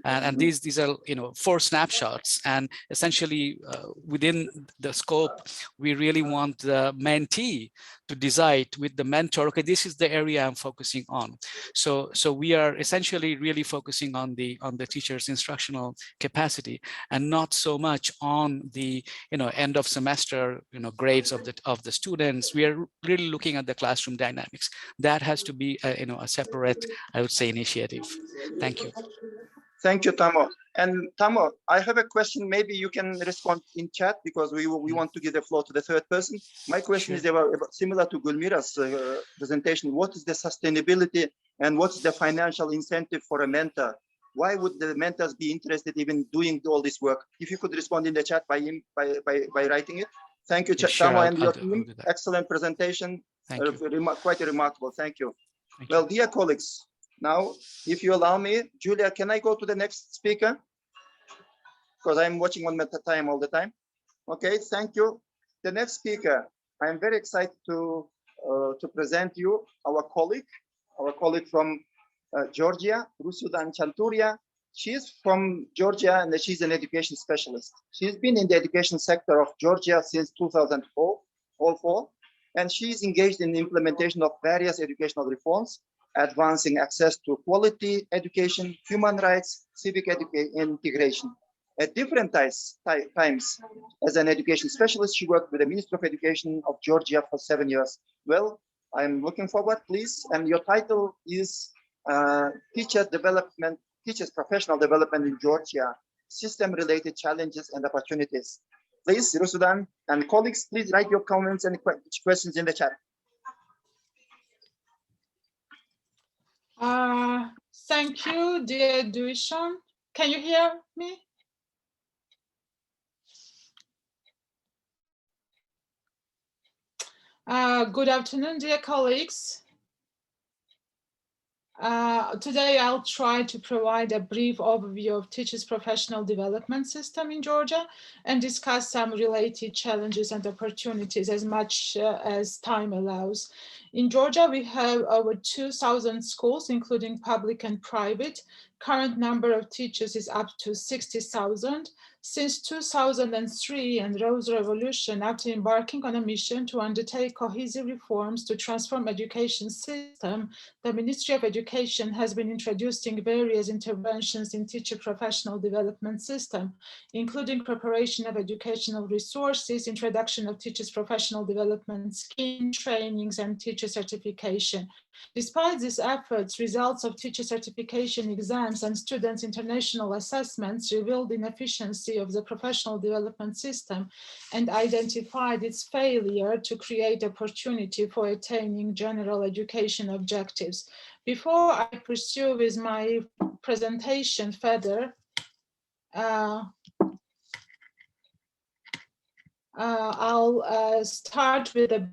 And these are, you know, 4 snapshots, and essentially within the scope, we really want the mentee to decide with the mentor, okay, this is the area I'm focusing on. So we are essentially really focusing on the teacher's instructional capacity, and not so much on the, you know, end of semester, you know, grades of the students. We are really looking at the classroom dynamics. That has to be a, you know, a separate, I would say, initiative. Thank you. Thank you, Tamo. And Tamo, I have a question. Maybe you can respond in chat, because we want to give the floor to the third person. My question is about similar to Gulmira's presentation. What is the sustainability and what's the financial incentive for a mentor? Why would the mentors be interested even doing all this work? If you could respond in the chat by writing it. Thank you, Sure, Tamo, and your I'll team. do that. Excellent presentation. Thank you. Quite remarkable. Thank you. Thank Well, you. dear colleagues, now, if you allow me, Julia, can I go to the next speaker? Because I'm watching on my time all the time. Okay, thank you. The next speaker, I'm very excited to present you our colleague from Georgia, Rusudan Chanturia. She's from Georgia, and she's an education specialist. She's been in the education sector of Georgia since 2004, and she's engaged in the implementation of various educational reforms, advancing access to quality education, human rights, civic integration. At different times, as an education specialist, she worked with the Ministry of Education of Georgia for 7 years. Well, I'm looking forward, please. And your title is Teachers Professional Development in Georgia, System-Related Challenges and Opportunities. Please, Rusudan and colleagues, please write your comments and questions in the chat. Thank you, dear Duishan. Can you hear me? Good afternoon, dear colleagues. Today, I'll try to provide a brief overview of Teachers' Professional Development System in Georgia and discuss some related challenges and opportunities as much as time allows. In Georgia, we have over 2,000 schools, including public and private. Current number of teachers is up to 60,000. Since 2003 and Rose Revolution, after embarking on a mission to undertake cohesive reforms to transform education system, the Ministry of Education has been introducing various interventions in teacher professional development system, including preparation of educational resources, introduction of teachers professional development scheme, trainings, and teacher certification. Despite these efforts, results of teacher certification exams and students' international assessments revealed inefficiency of the professional development system and identified its failure to create opportunity for attaining general education objectives. Before I pursue with my presentation further, I'll start with a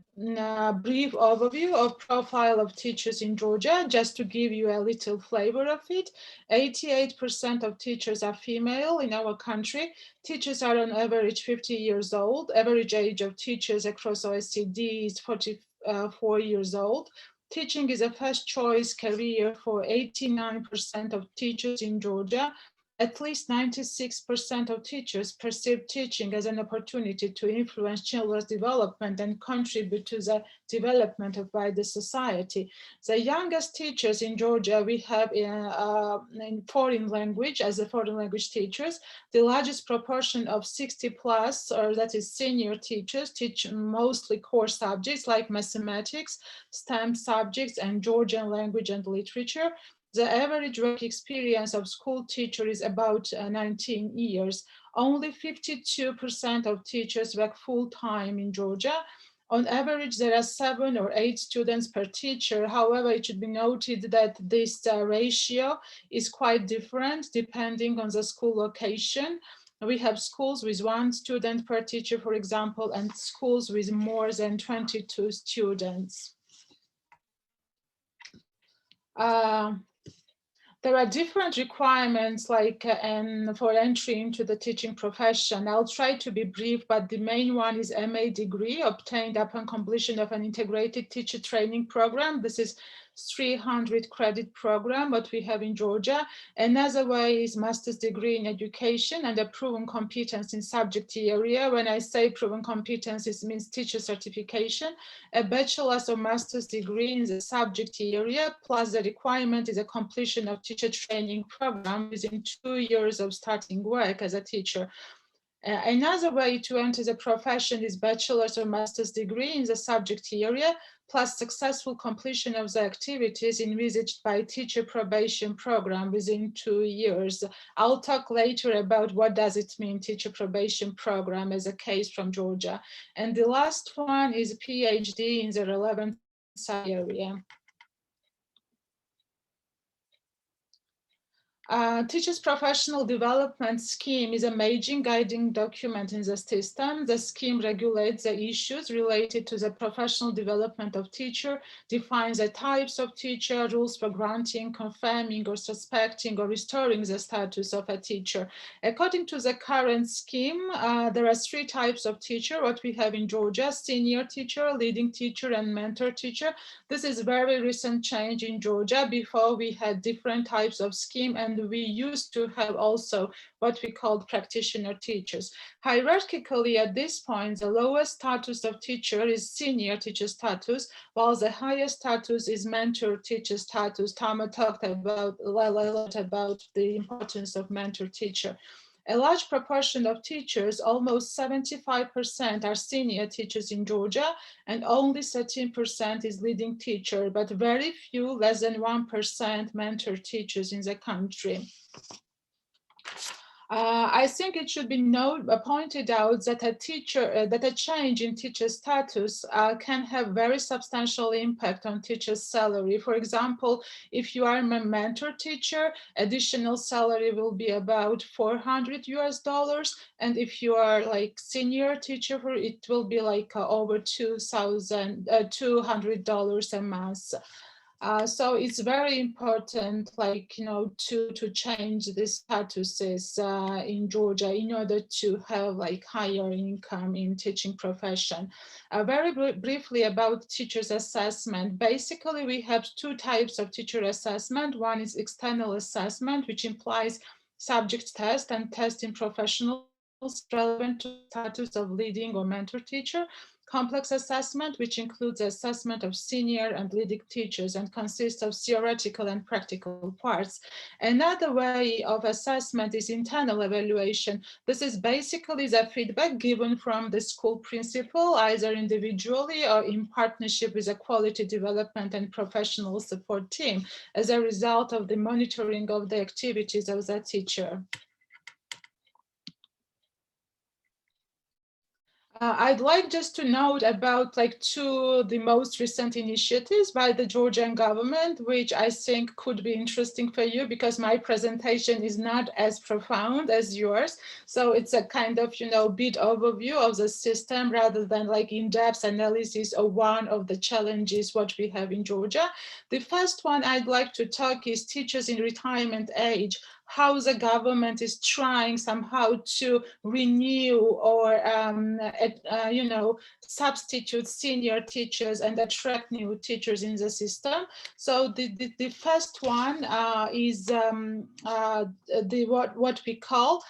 brief overview of profile of teachers in Georgia, just to give you a little flavor of it. 88% of teachers are female in our country. Teachers are on average 50 years old. Average age of teachers across OECD is 44 years old. Teaching is a first choice career for 89% of teachers in Georgia. At least 96% of teachers perceive teaching as an opportunity to influence children's development and contribute to the development of wider society. The youngest teachers in Georgia we have in foreign language, as a foreign language teachers. The largest proportion of 60 plus, or that is senior teachers, teach mostly core subjects like mathematics, STEM subjects, and Georgian language and literature. The average work experience of school teacher is about 19 years. Only 52% of teachers work full-time in Georgia. On average, there are 7 or 8 students per teacher. However, it should be noted that this ratio is quite different depending on the school location. We have schools with 1 student per teacher, for example, and schools with more than 22 students. there are different requirements like and for entry into the teaching profession. I'll try to be brief, but the main one is MA degree obtained upon completion of an integrated teacher training program. This is 300 credit program, what we have in Georgia. Another way is master's degree in education and a proven competence in subject area. When I say proven competence, it means teacher certification, a bachelor's or master's degree in the subject area, plus the requirement is a completion of teacher training program within 2 years of starting work as a teacher. Another way to enter the profession is bachelor's or master's degree in the subject area, plus successful completion of the activities envisaged by teacher probation program within 2 years. I'll talk later about what does it mean, teacher probation program, as a case from Georgia. And the last one is PhD in the relevant area. Teachers' professional development scheme is a major guiding document in the system. The scheme regulates the issues related to the professional development of teacher, defines the types of teacher, rules for granting, confirming, or suspecting, or restoring the status of a teacher. According to the current scheme, there are 3 types of teacher, what we have in Georgia: senior teacher, leading teacher, and mentor teacher. This is very recent change in Georgia. Before we had different types of scheme, and we used to have also what we called practitioner teachers. Hierarchically, at this point, the lowest status of teacher is senior teacher status, while the highest status is mentor teacher status. Tama talked about a lot about the importance of mentor teacher. A large proportion of teachers, almost 75%, are senior teachers in Georgia, and only 13% is leading teacher, but very few, less than 1%, mentor teachers in the country. I think it should be pointed out that a change in teacher status can have very substantial impact on teacher's salary. For example, if you are a mentor teacher, additional salary will be about $400 and if you are like senior teacher, it will be like over $200 a month. So it's very important, like, you know, to change the statuses in Georgia in order to have like higher income in teaching profession. Very briefly about teachers assessment. Basically, we have 2 types of teacher assessment. One is external assessment, which implies subject test and test in professionals relevant to status of leading or mentor teacher. Complex assessment, which includes assessment of senior and leading teachers and consists of theoretical and practical parts. Another way of assessment is internal evaluation. This is basically the feedback given from the school principal, either individually or in partnership with a quality development and professional support team as a result of the monitoring of the activities of the teacher. I'd like just to note about like 2 the most recent initiatives by the Georgian government, which I think could be interesting for you because my presentation is not as profound as yours. So it's a kind of, you know, bit overview of the system rather than like in-depth analysis of one of the challenges what we have in Georgia. The first one I'd like to talk is teachers in retirement age, how the government is trying somehow to renew or you know, substitute senior teachers and attract new teachers in the system. So the first one is what we call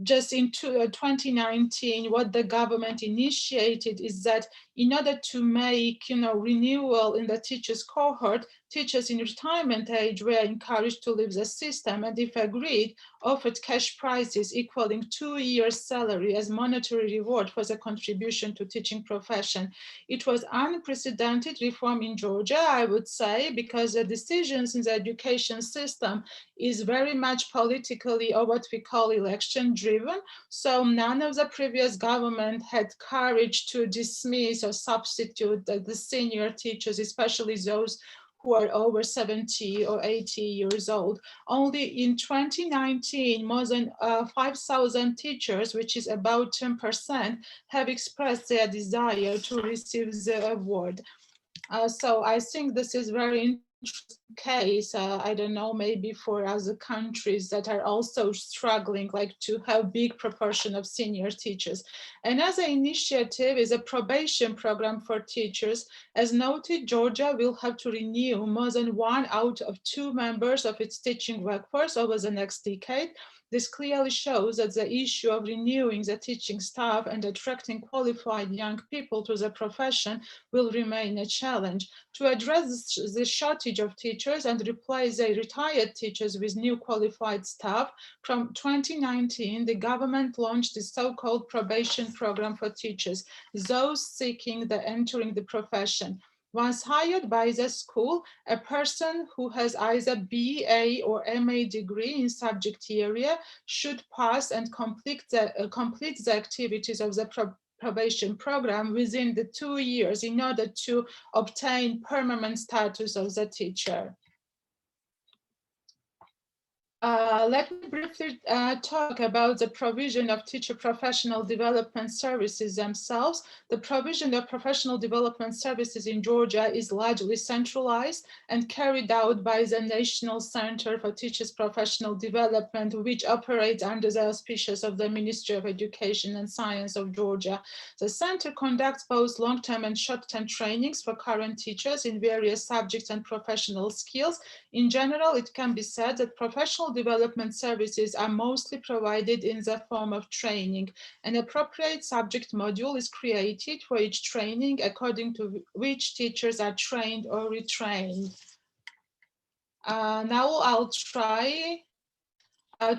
just in 2019, what the government initiated is that in order to make, you know, renewal in the teachers cohort, teachers in retirement age were encouraged to leave the system and, if agreed, offered cash prizes equaling 2 years' salary as monetary reward for the contribution to teaching profession. It was unprecedented reform in Georgia, I would say, because the decisions in the education system is very much politically or what we call election driven. So none of the previous government had courage to dismiss or substitute the senior teachers, especially those who are over 70 or 80 years old. Only in 2019, more than 5,000 teachers, which is about 10%, have expressed their desire to receive the award. So I think this is very case, I don't know, maybe for other countries that are also struggling, like to have big proportion of senior teachers. Another initiative is a probation program for teachers. As noted, Georgia will have to renew more than 1 out of 2 members of its teaching workforce over the next decade. This clearly shows that the issue of renewing the teaching staff and attracting qualified young people to the profession will remain a challenge. To address the shortage of teachers and replace the retired teachers with new qualified staff, from 2019, the government launched the so-called probation program for teachers, those seeking entering the profession. Once hired by the school, a person who has either BA or MA degree in subject area should pass and complete the activities of the probation program within the 2 years in order to obtain permanent status of the teacher. Let me briefly talk about the provision of teacher professional development services themselves. The provision of professional development services in Georgia is largely centralized and carried out by the National Center for Teachers Professional Development, which operates under the auspices of the Ministry of Education and Science of Georgia. The center conducts both long-term and short-term trainings for current teachers in various subjects and professional skills. In general, it can be said that professional development services are mostly provided in the form of training. An appropriate subject module is created for each training according to which teachers are trained or retrained. Now I'll try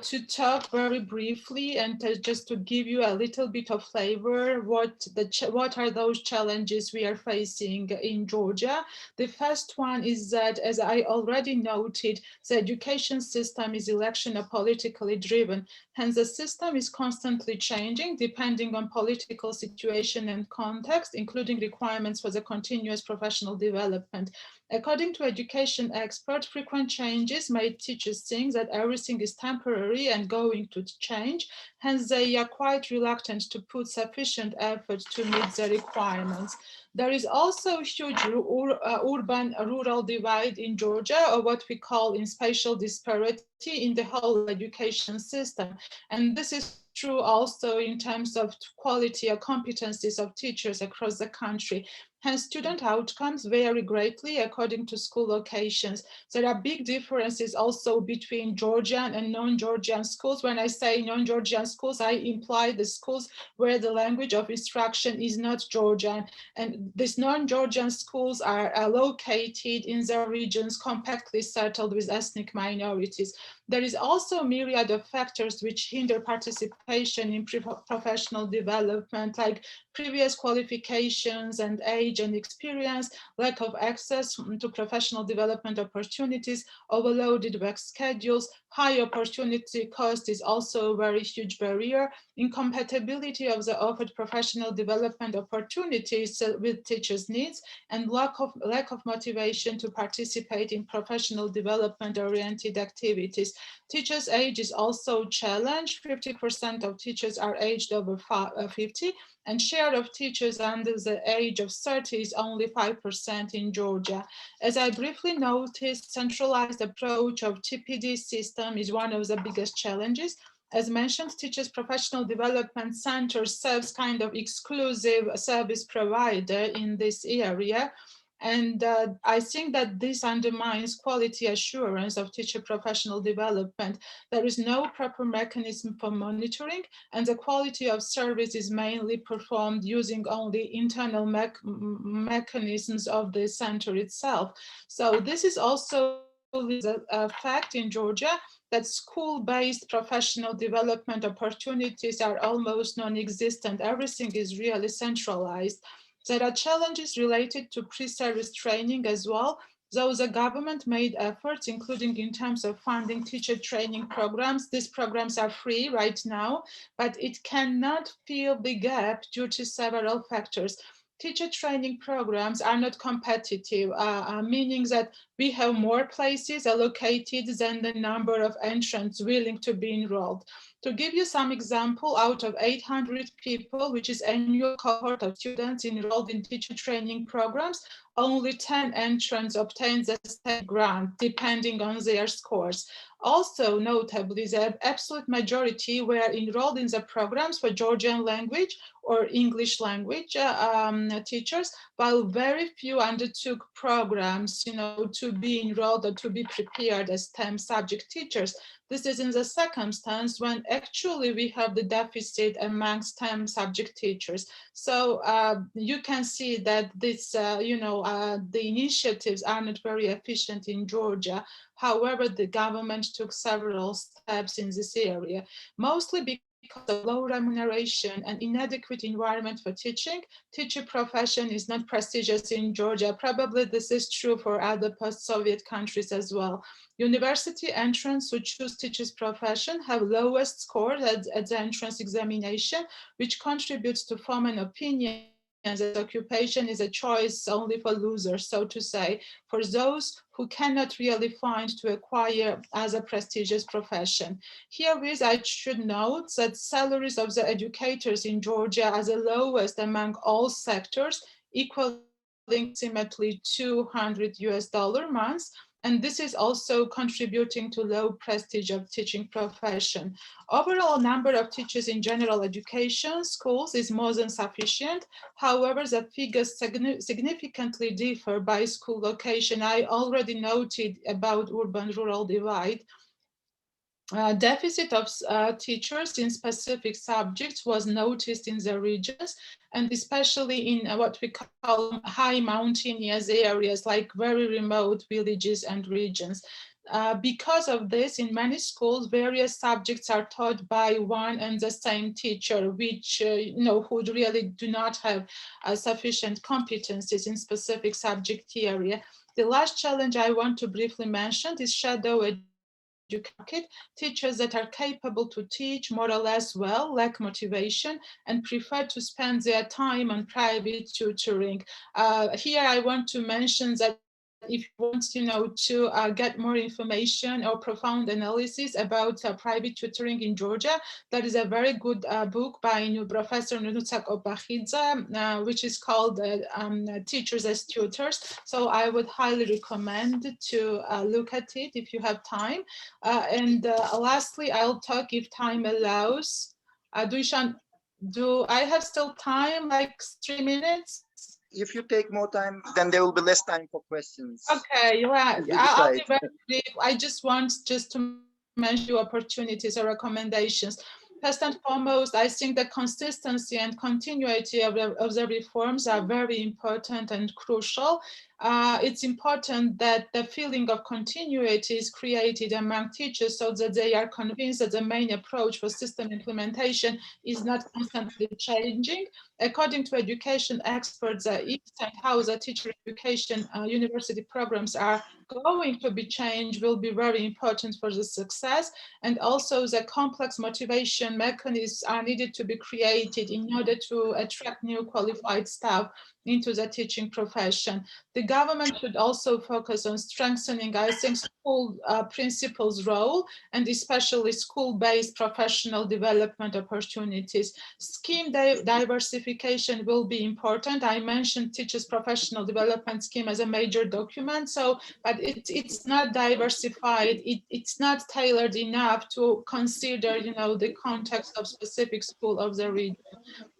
to talk very briefly and just to give you a little bit of flavor, what are those challenges we are facing in Georgia. The first one is that, as I already noted, the education system is election or politically driven. Hence, the system is constantly changing depending on political situation and context, including requirements for the continuous professional development. According to education experts, frequent changes made teachers think that everything is temporary and going to change. Hence, they are quite reluctant to put sufficient effort to meet the requirements. There is also a huge urban-rural divide in Georgia, or what we call in spatial disparity in the whole education system. And this is true also in terms of quality or competencies of teachers across the country. Hence, student outcomes vary greatly according to school locations. There are big differences also between Georgian and non-Georgian schools. When I say non-Georgian schools, I imply the schools where the language of instruction is not Georgian. And these non-Georgian schools are located in the regions compactly settled with ethnic minorities. There is also a myriad of factors which hinder participation in professional development, like previous qualifications and age and experience, lack of access to professional development opportunities, overloaded work schedules, high opportunity cost is also a very huge barrier, incompatibility of the offered professional development opportunities with teachers' needs, and lack of motivation to participate in professional development-oriented activities. Teachers' age is also challenged. 50% of teachers are aged over 50, and share of teachers under the age of 30 is only 5% in Georgia. As I briefly noticed, centralized approach of TPD system is one of the biggest challenges. As mentioned, Teachers Professional Development Center serves kind of exclusive service provider in this area. And I think that this undermines quality assurance of teacher professional development. There is no proper mechanism for monitoring, and the quality of service is mainly performed using only internal mechanisms of the center itself. So this is also a fact in Georgia that school-based professional development opportunities are almost non-existent. Everything is really centralized. There are challenges related to pre-service training as well. Though the government made efforts, including in terms of funding teacher training programs, these programs are free right now, but it cannot fill the gap due to several factors. Teacher training programs are not competitive, meaning that we have more places allocated than the number of entrants willing to be enrolled. To give you some example, out of 800 people, which is annual cohort of students enrolled in teacher training programs, only 10 entrants obtained the state grant, depending on their scores. Also, notably, the absolute majority were enrolled in the programs for Georgian language or English language teachers, while very few undertook programs, to be enrolled or to be prepared as STEM subject teachers. This is in the circumstance when actually we have the deficit among STEM subject teachers. So you can see that this, the initiatives are not very efficient in Georgia. However, the government took several steps in this area, mostly because of low remuneration and inadequate environment for teaching. Teacher profession is not prestigious in Georgia. Probably this is true for other post-Soviet countries as well. University entrants who choose teacher's profession have lowest scores at the entrance examination, which contributes to form an opinion that occupation is a choice only for losers, so to say, for those who cannot really find to acquire as a prestigious profession. Herewith, I should note that salaries of the educators in Georgia are the lowest among all sectors, equaling approximately $200 months. And this is also contributing to low prestige of teaching profession. Overall number of teachers in general education schools is more than sufficient. However, the figures significantly differ by school location. I already noted about urban-rural divide. Deficit of teachers in specific subjects was noticed in the regions, and especially in what we call high mountainous areas, like very remote villages and regions. Because of this, in many schools, various subjects are taught by one and the same teacher, which who really do not have sufficient competencies in specific subject area. The last challenge I want to briefly mention is shadow education. Teachers that are capable to teach more or less well lack motivation and prefer to spend their time on private tutoring. Here I want to mention that if you want to get more information or profound analysis about private tutoring in Georgia, there is a very good book by Professor Nurutak Opahidze, which is called Teachers as Tutors. So I would highly recommend to look at it if you have time. And lastly, I'll talk if time allows. Do I have still time, like 3 minutes? If you take more time, then there will be less time for questions. Okay, well, You I'll be decide. very brief. I just want to mention opportunities or recommendations. First and foremost, I think the consistency and continuity of the reforms are very important and crucial. It's important that the feeling of continuity is created among teachers so that they are convinced that the main approach for system implementation is not constantly changing. According to education experts, if and how the teacher education university programs are going to be changed will be very important for the success. And also the complex motivation mechanisms are needed to be created in order to attract new qualified staff into the teaching profession. The government should also focus on strengthening, I think, school principals' role and especially school-based professional development opportunities. Scheme diversification will be important. I mentioned teachers' professional development scheme as a major document, but it's not diversified. It's not tailored enough to consider, the context of specific school of the region.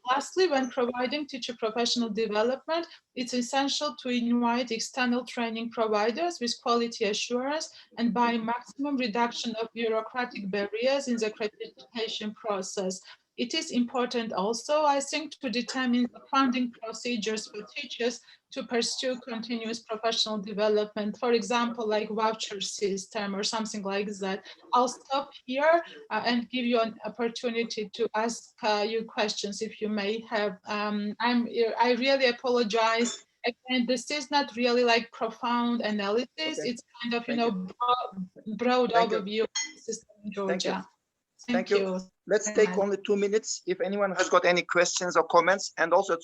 Lastly, when providing teacher professional development, it's essential to invite external training providers with quality assurance and by maximum reduction of bureaucratic barriers in the accreditation process. It is important also, I think, to determine the funding procedures for teachers to pursue continuous professional development, for example, like voucher system or something like that. I'll stop here and give you an opportunity to ask you questions if you may have. I really apologize. Again, this is not really like profound analysis. Okay. It's kind of, Thank you. broad Thank you. overview of the system in Georgia. Thank you. Let's very take much. only 2 minutes. If anyone has got any questions or comments, and also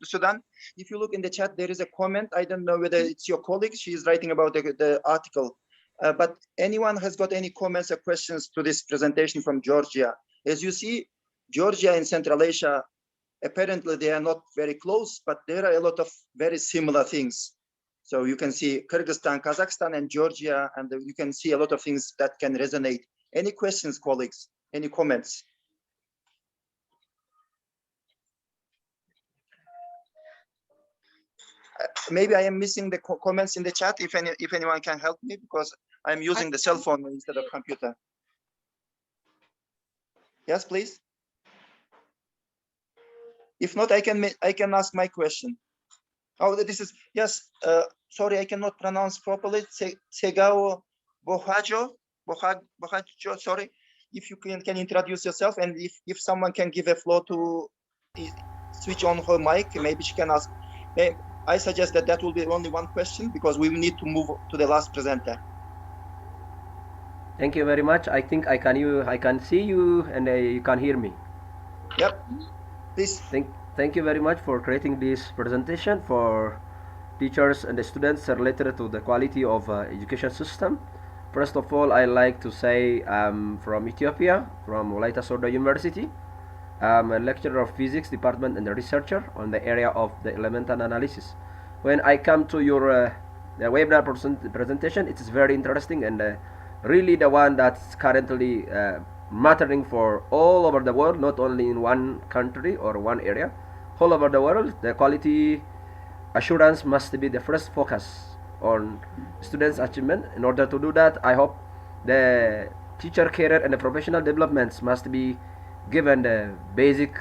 Sudan, if you look in the chat, there is a comment. I don't know whether it's your colleague. She is writing about the article. But anyone has got any comments or questions to this presentation from Georgia? As you see, Georgia and Central Asia, apparently they are not very close, but there are a lot of very similar things. So you can see Kyrgyzstan, Kazakhstan, and Georgia, and you can see a lot of things that can resonate. Any questions, colleagues? Any comments? Maybe I am missing the comments in the chat. If anyone can help me, because I'm using the cell phone instead of computer. Yes, please. If not, I can ask my question. Oh, this is yes. Sorry, I cannot pronounce properly. Segao Bohajo. Sorry. If you can introduce yourself, and if someone can give a floor to switch on her mic, maybe she can ask. I suggest that will be only one question, because we need to move to the last presenter. Thank you very much. I think I can see you and you can hear me. Yep. Please. Thank you very much for creating this presentation for teachers and the students related to the quality of education system. First of all, I like to say I'm from Ethiopia, from Wolaita Sodo University. I'm a lecturer of physics department and a researcher on the area of the elemental analysis. When I come to your the webinar presentation, it is very interesting and really the one that's currently mattering for all over the world, not only in one country or one area, all over the world. The quality assurance must be the first focus on students' achievement. In order to do that, I hope the teacher career and the professional developments must be given the basic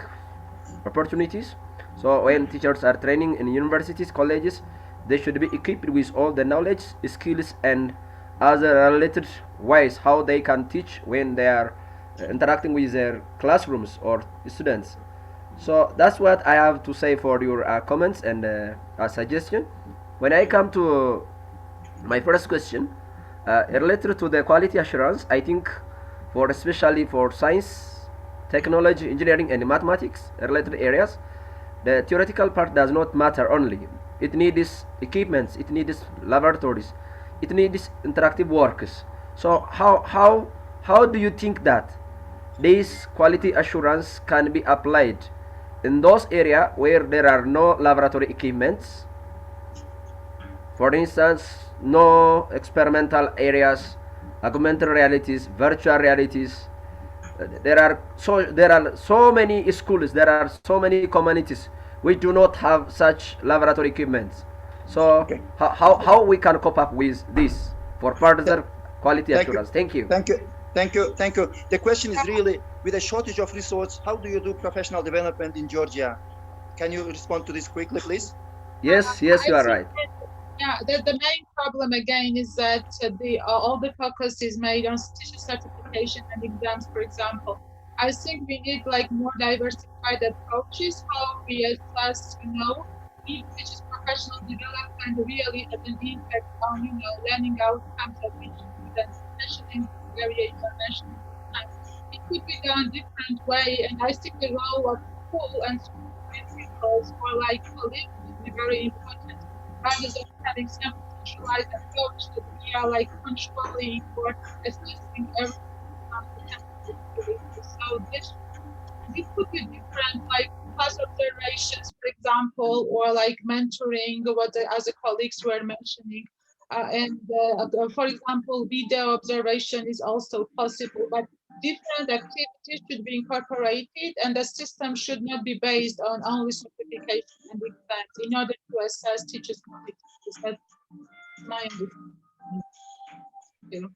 opportunities. So when teachers are training in universities, colleges, they should be equipped with all the knowledge, skills, and other related ways how they can teach when they are interacting with their classrooms or students. So that's what I have to say for your comments and suggestion. When I come to my first question, related to the quality assurance, I think for especially for science, technology, engineering, and mathematics related areas, the theoretical part does not matter only. It needs equipments, it needs laboratories, it needs interactive works. So how do you think that this quality assurance can be applied in those areas where there are no laboratory equipments? For instance, no experimental areas, augmented realities, virtual realities. There are so many schools, there are so many communities which do not have such laboratory equipments. So Okay. how we can cope up with this for further quality assurance? Thank you. Thank you. The question is really, with a shortage of resource, how do you do professional development in Georgia? Can you respond to this quickly, please? Yes, you are right. Yeah, the main problem again is that all the focus is made on teacher certification and exams, for example. I think we need like more diversified approaches, how we assess, if teachers' professional development really has an impact on, learning outcomes of each student, especially in this area you are mentioning. It could be done different way, and I think the role of school and school principals or like colleagues would be very important, rather than having some centralized approach that we are like controlling or assessing everything. So this could be different, like class observations, for example, or like mentoring, what the other colleagues were mentioning. For example, video observation is also possible, but different activities should be incorporated, and the system should not be based on only certification and exams in order to assess teachers' competencies. That's my understanding.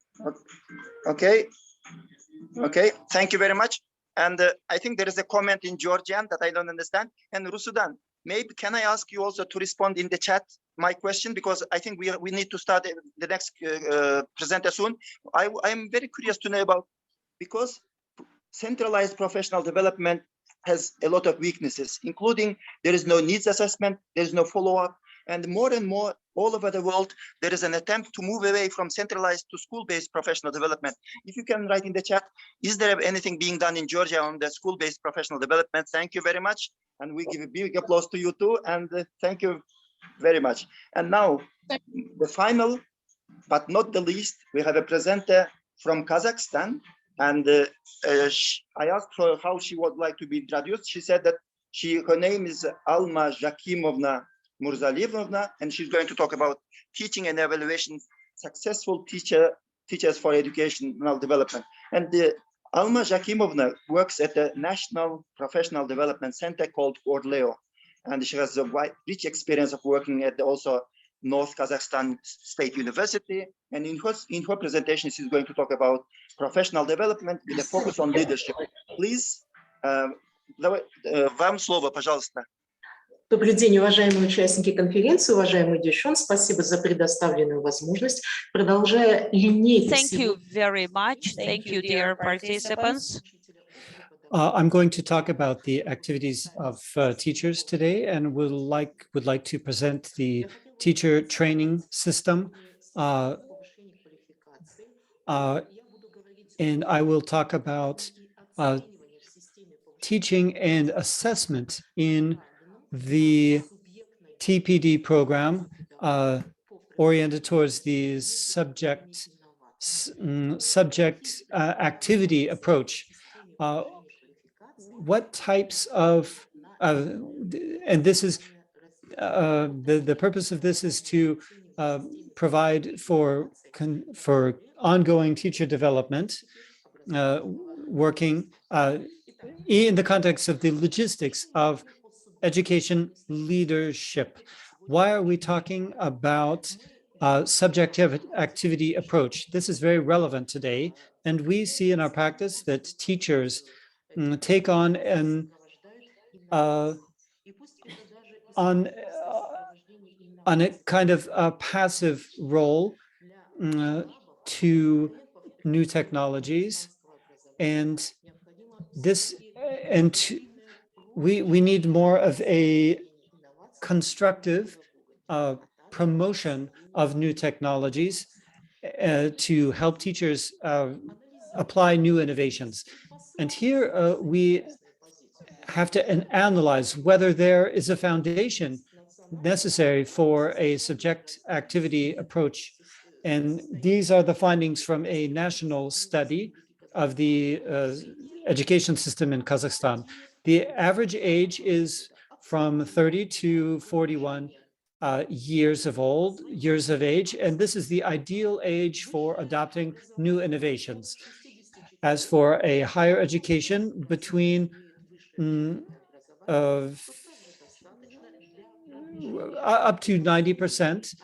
Okay, thank you very much. And I think there is a comment in Georgian that I don't understand. And Rusudan, maybe can I ask you also to respond in the chat my question, because I think we need to start the next presenter soon. I'm very curious to know about, because centralized professional development has a lot of weaknesses, including there is no needs assessment, there is no follow-up, and more all over the world, there is an attempt to move away from centralized to school-based professional development. If you can write in the chat, is there anything being done in Georgia on the school-based professional development? Thank you very much. And we give a big applause to you too. And thank you very much. And now the final, but not the least, we have a presenter from Kazakhstan. And I asked her how she would like to be introduced. She said that her name is Alma Jakimovna Murzaliyevna, and she's going to talk about teaching and evaluation, successful teachers for educational development. And Alma Jakimovna works at the National Professional Development Center called Orleo. And she has a rich experience of working at also North Kazakhstan State University. And in her presentation, she's going to talk about professional development with a focus on leadership. Please, вам слово, пожалуйста. Добрый день, уважаемые участники конференции, уважаемый Дюшон. Спасибо за предоставленную возможность. Продолжая линейку... Thank you very much. Thank you, dear participants. I'm going to talk about the activities of teachers today, and would like to present the teacher training system. And I will talk about teaching and assessment in the TPD program oriented towards the subject activity approach. What types of, and this is, the purpose of this is to provide for ongoing teacher development, working in the context of the logistics of education leadership. Why are we talking about subjective activity approach? This is very relevant today, and we see in our practice that teachers take on a kind of a passive role to new technologies, and we need more of a constructive promotion of new technologies to help teachers apply new innovations. And here we have to analyze whether there is a foundation necessary for a subject activity approach. And these are the findings from a national study of the education system in Kazakhstan. The average age is from 30 to 41 years of age, and this is the ideal age for adopting new innovations. As for a higher education, between up to 90%,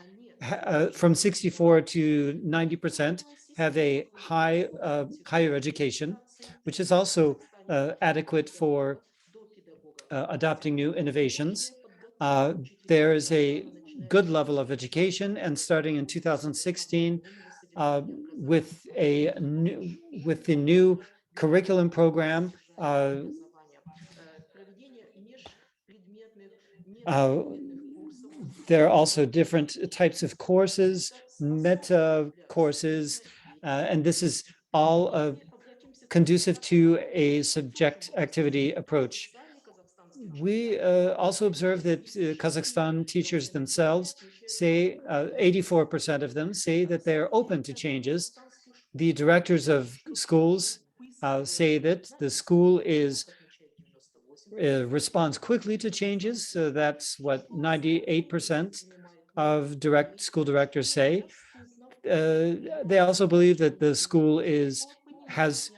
from 64 to 90%, have a higher education, which is also adequate for adopting new innovations. There is a good level of education, and starting in 2016, with the new curriculum program, there are also different types of courses, meta courses, and this is all conducive to a subject activity approach. We also observe that Kazakhstan teachers themselves say, 84% of them say that they're open to changes. The directors of schools say that the school responds quickly to changes. So that's what 98% of school directors say. They also believe that the school has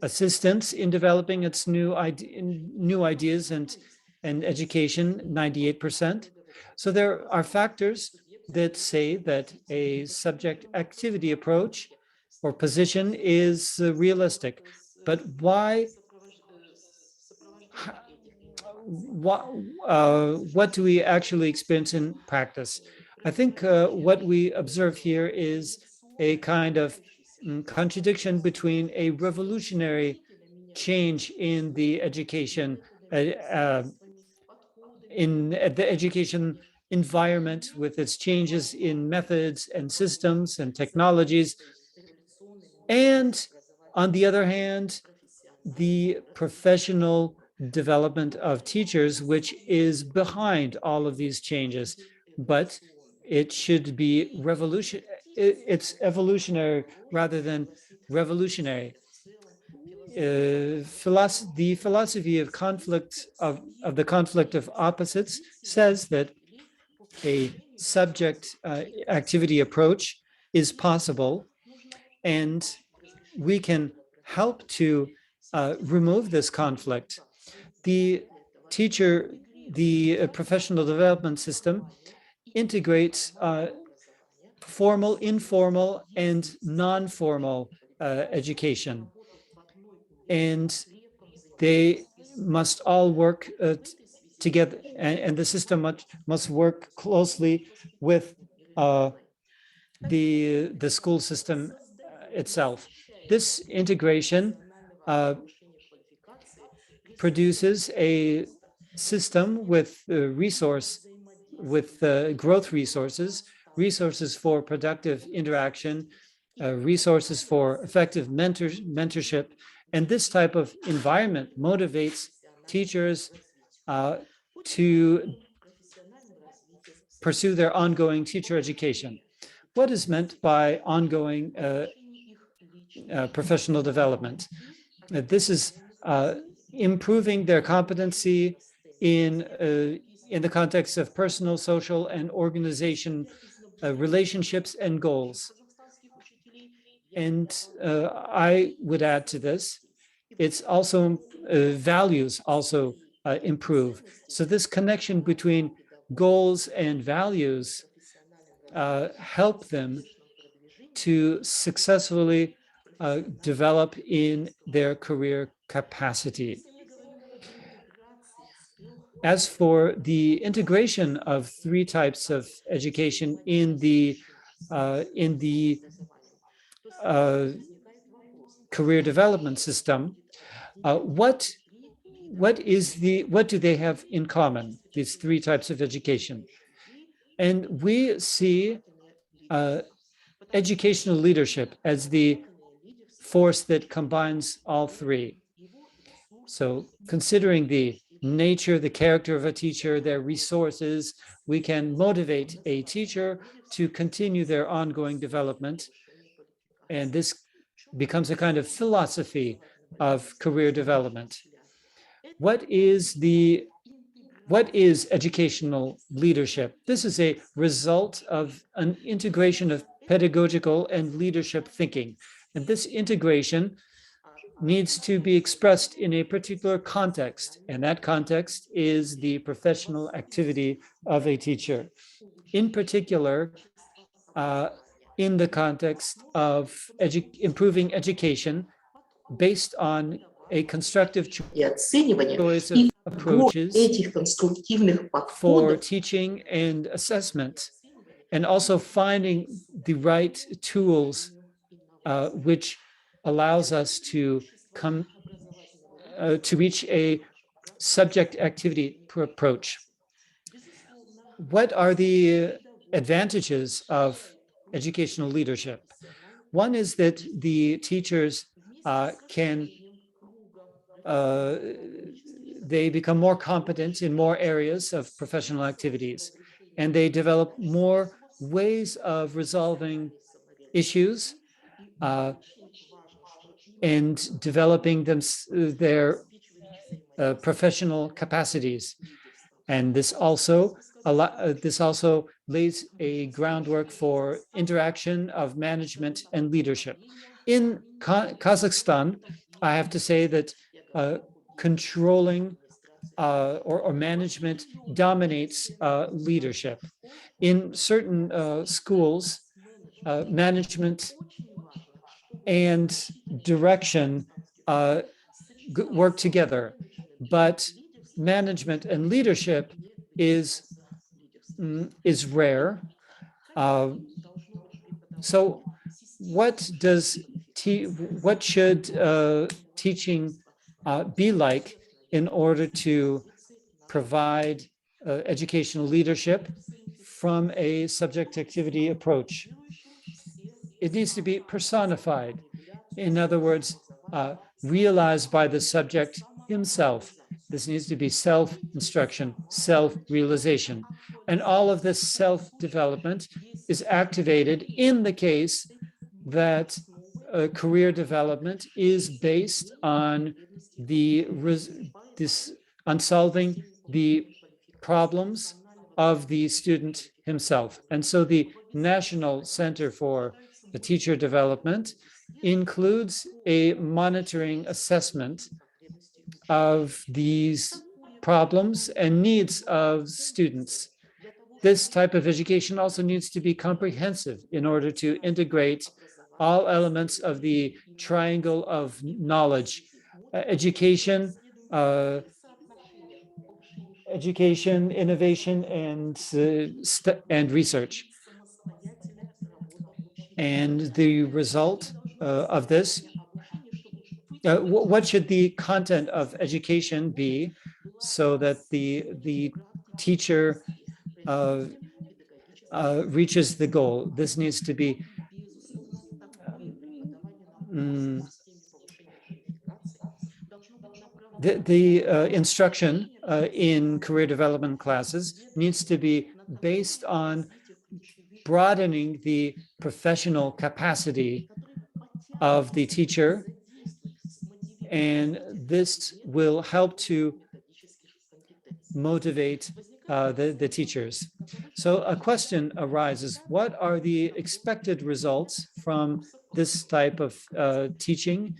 assistance in developing its new ideas and education, 98%. So there are factors that say that a subject activity approach or position is realistic. But what do we actually experience in practice? I think what we observe here is a kind of contradiction between a revolutionary change in the education environment with its changes in methods and systems and technologies. And on the other hand, the professional development of teachers, which is behind all of these changes, but it should be it's evolutionary rather than revolutionary. The philosophy of conflict of the conflict of opposites says that a subject activity approach is possible, and we can help to remove this conflict. The professional development system integrates formal, informal, and non-formal education. And they must all work together, and the system must work closely with the school system itself. This integration produces a system with growth resources, resources for productive interaction, resources for effective mentorship. And this type of environment motivates teachers to pursue their ongoing teacher education. What is meant by ongoing professional development? This is improving their competency in the context of personal, social, and organization relationships and goals. And I would add to this, it's also values also improve. So this connection between goals and values help them to successfully develop in their career capacity. As for the integration of three types of education in the career development system, what do they have in common, these three types of education? And we see educational leadership as the force that combines all three. So considering the nature, the character of a teacher, their resources, we can motivate a teacher to continue their ongoing development. And this becomes a kind of philosophy of career development. What is educational leadership? This is a result of an integration of pedagogical and leadership thinking. And this integration needs to be expressed in a particular context, and that context is the professional activity of a teacher. In particular, in the context of improving education based on a constructive choice of approaches for teaching and assessment, and also finding the right tools which allows us to come to reach a subject activity approach. What are the advantages of educational leadership? One is that the teachers they become more competent in more areas of professional activities, and they develop more ways of resolving issues and developing their professional capacities. And this also lays a groundwork for interaction of management and leadership. In Kazakhstan, I have to say that controlling or management dominates leadership. In certain schools, management and direction work together, but management and leadership is rare. So what should teaching be like in order to provide educational leadership from a subject activity approach. It needs to be personified. In other words, realized by the subject himself. This needs to be self-instruction, self-realization. And all of this self-development is activated in the case that career development is based on on solving the problems of the student himself. And so the National Center for the Teacher Development includes a monitoring assessment of these problems and needs of students. This type of education also needs to be comprehensive in order to integrate all elements of the triangle of knowledge, education, innovation, and research. And the result of this, what should the content of education be so that the teacher reaches the goal? This needs to be the instruction in career development classes needs to be based on broadening the professional capacity of the teacher, and this will help to motivate the teachers. So a question arises: what are the expected results from this type of teaching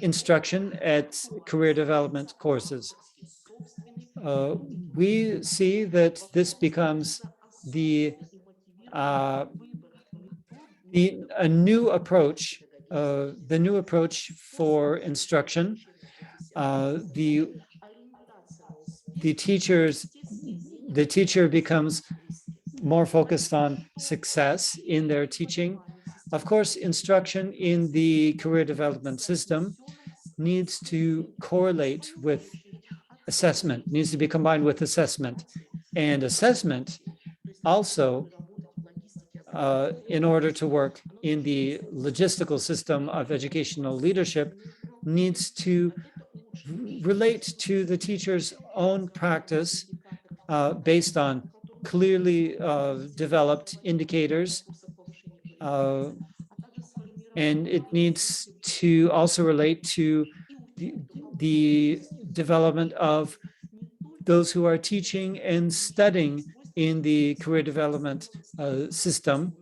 instruction at career development courses? We see that this becomes a new approach, the new approach for instruction. The teacher becomes more focused on success in their teaching. Of course, instruction in the career development system needs to correlate with assessment, needs to be combined with assessment. And assessment also, in order to work in the logistical system of educational leadership, needs to relate to the teacher's own practice based on clearly developed indicators. And it needs to also relate to the development of those who are teaching and studying in the career development system.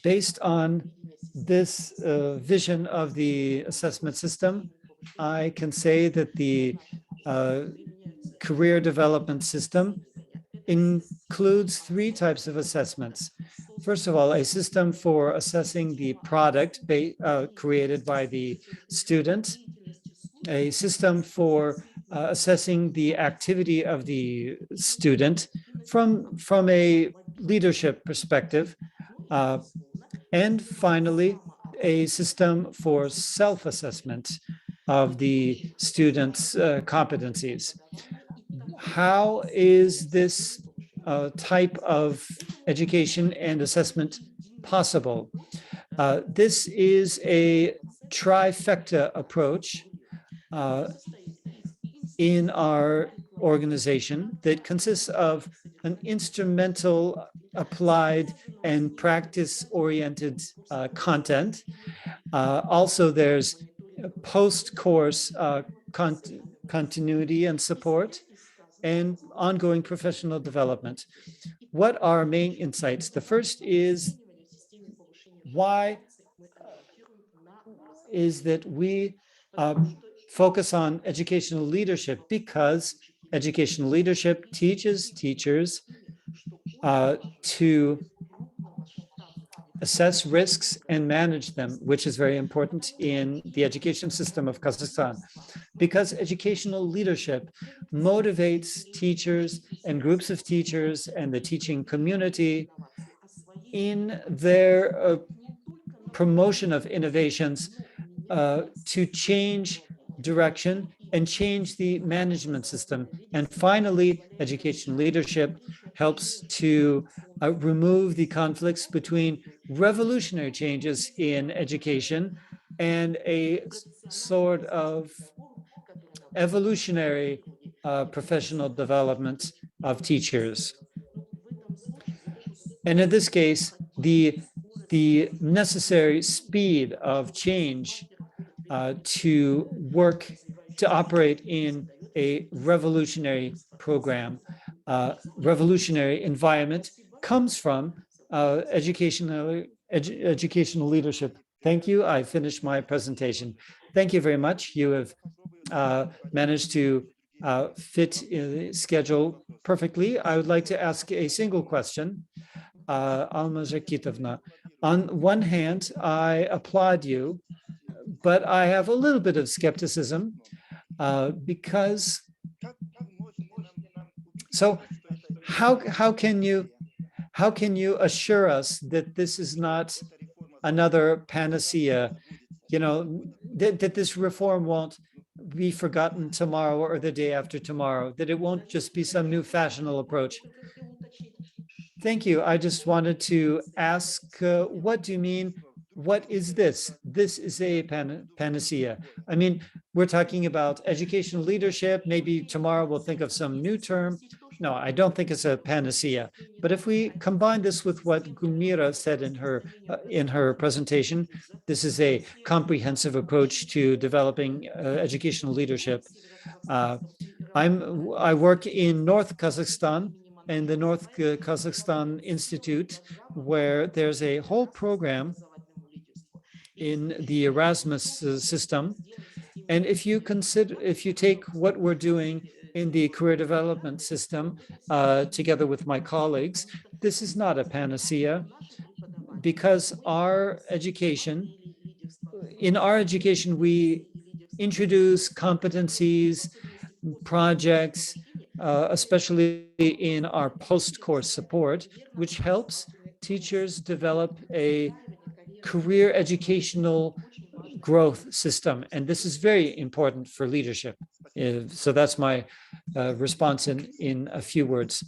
Based on this vision of the assessment system, I can say that the career development system includes three types of assessments. First of all, a system for assessing the product created by the student, a system for assessing the activity of the student from a leadership perspective, and finally, a system for self-assessment of the student's competencies. How is this type of education and assessment possible? This is a trifecta approach in our organization that consists of an instrumental, applied, and practice-oriented content. Also, there's post-course continuity and support, and ongoing professional development. What are our main insights? The first is why is that we focus on educational leadership, because educational leadership teaches teachers to assess risks and manage them, which is very important in the education system of Kazakhstan, because educational leadership motivates teachers and groups of teachers and the teaching community in their promotion of innovations to change direction and change the management system. And finally, education leadership helps to remove the conflicts between revolutionary changes in education and a sort of evolutionary professional development of teachers. And in this case, the necessary speed of change to work, to operate in a revolutionary program, revolutionary environment comes from educational leadership. Thank you. I finished my presentation. Thank you very much. You have managed to fit in schedule perfectly. I would like to ask a single question. Alma Zakitovna, on one hand, I applaud you, but I have a little bit of skepticism because, so how can you assure us that this is not another panacea, you know, that this reform won't be forgotten tomorrow or the day after tomorrow, that it won't just be some new fashionable approach? Thank you. I just wanted to ask, what do you mean? What is this? This is a panacea. I mean, we're talking about educational leadership. Maybe tomorrow we'll think of some new term. No, I don't think it's a panacea. But if we combine this with what Gulmira said in her presentation, this is a comprehensive approach to developing educational leadership. I work in North Kazakhstan, in the North Kazakhstan Institute, where there's a whole program in the Erasmus system. And if you take what we're doing in the career development system together with my colleagues, this is not a panacea, because in our education, we introduce competencies, projects, especially in our post-course support, which helps teachers develop a career educational growth system. And this is very important for leadership. So that's my response in a few words.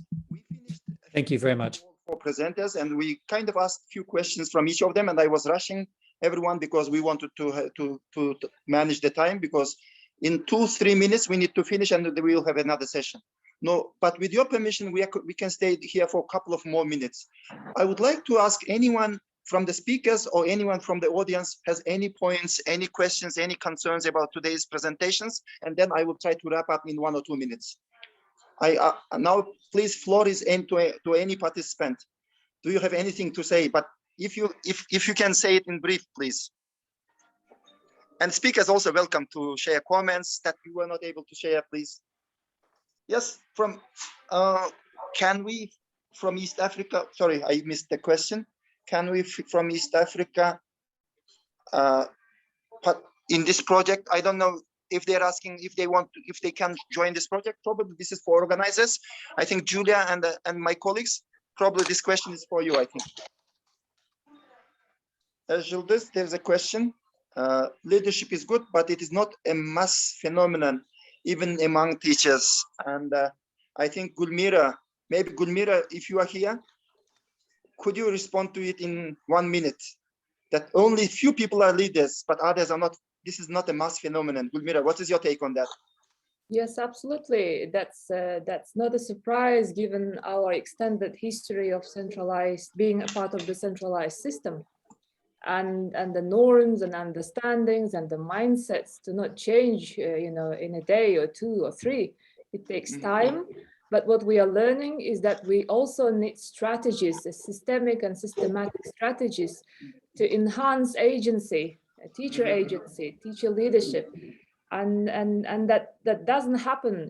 Thank you very much. For presenters, and we kind of asked a few questions from each of them, and I was rushing everyone because we wanted to manage the time, because in 2-3 minutes we need to finish and we will have another session. No, but with your permission, we can stay here for a couple of more minutes. I would like to ask anyone from the speakers or anyone from the audience has any points, any questions, any concerns about today's presentations, and then I will try to wrap up in 1 or 2 minutes. Now, please, floor is aimed to any participant. Do you have anything to say? But if you can say it in brief, please. And speakers also welcome to share comments that you were not able to share, please. Yes, can we from East Africa? Sorry, I missed the question. Can we from East Africa in this project? I don't know if they're asking if they can join this project. Probably this is for organizers. I think Julia and my colleagues, probably this question is for you, I think. Gildas, there's a question. Leadership is good, but it is not a mass phenomenon, even among teachers. And I think Gulmira, maybe Gulmira, if you are here, could you respond to it in 1 minute? That only few people are leaders, but others are not. This is not a mass phenomenon. Gulmira, what is your take on that? Yes, absolutely. That's not a surprise given our extended history of being a part of the centralized system. And the norms and understandings and the mindsets do not change, in a day or 2 or 3. It takes time. But what we are learning is that we also need strategies, systemic and systematic strategies to enhance agency, teacher agency, teacher leadership. And that doesn't happen,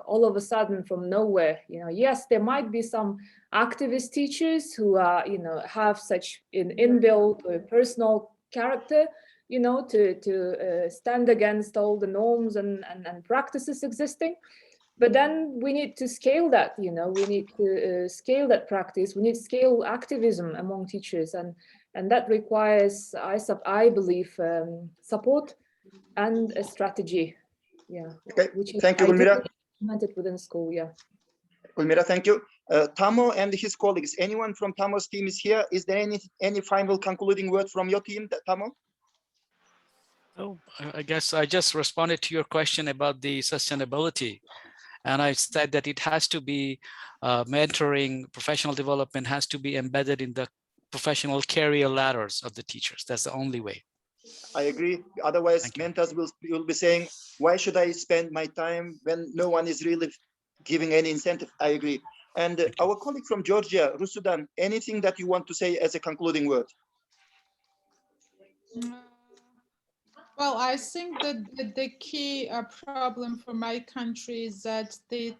all of a sudden from nowhere. Yes, there might be some activist teachers who are, have such an inbuilt or personal character, to stand against all the norms and practices existing. But then we need to scale that, we need to scale that practice. We need to scale activism among teachers, and that requires, I believe, support and a strategy. Yeah. Okay, Which is thank you, Gulmira. ideally implemented within school, yeah. Gulmira, thank you. Tamo and his colleagues, anyone from Tamo's team is here? Is there any final concluding word from your team, Tamo? Oh, I guess I just responded to your question about the sustainability. And I said that it has to be mentoring, professional development has to be embedded in the professional career ladders of the teachers. That's the only way. I agree. Otherwise, Thank you. mentors will be saying, why should I spend my time when no one is really giving any incentive? I agree. And our colleague from Georgia, Rusudan, anything that you want to say as a concluding word? Well, I think that the key problem for my country is that the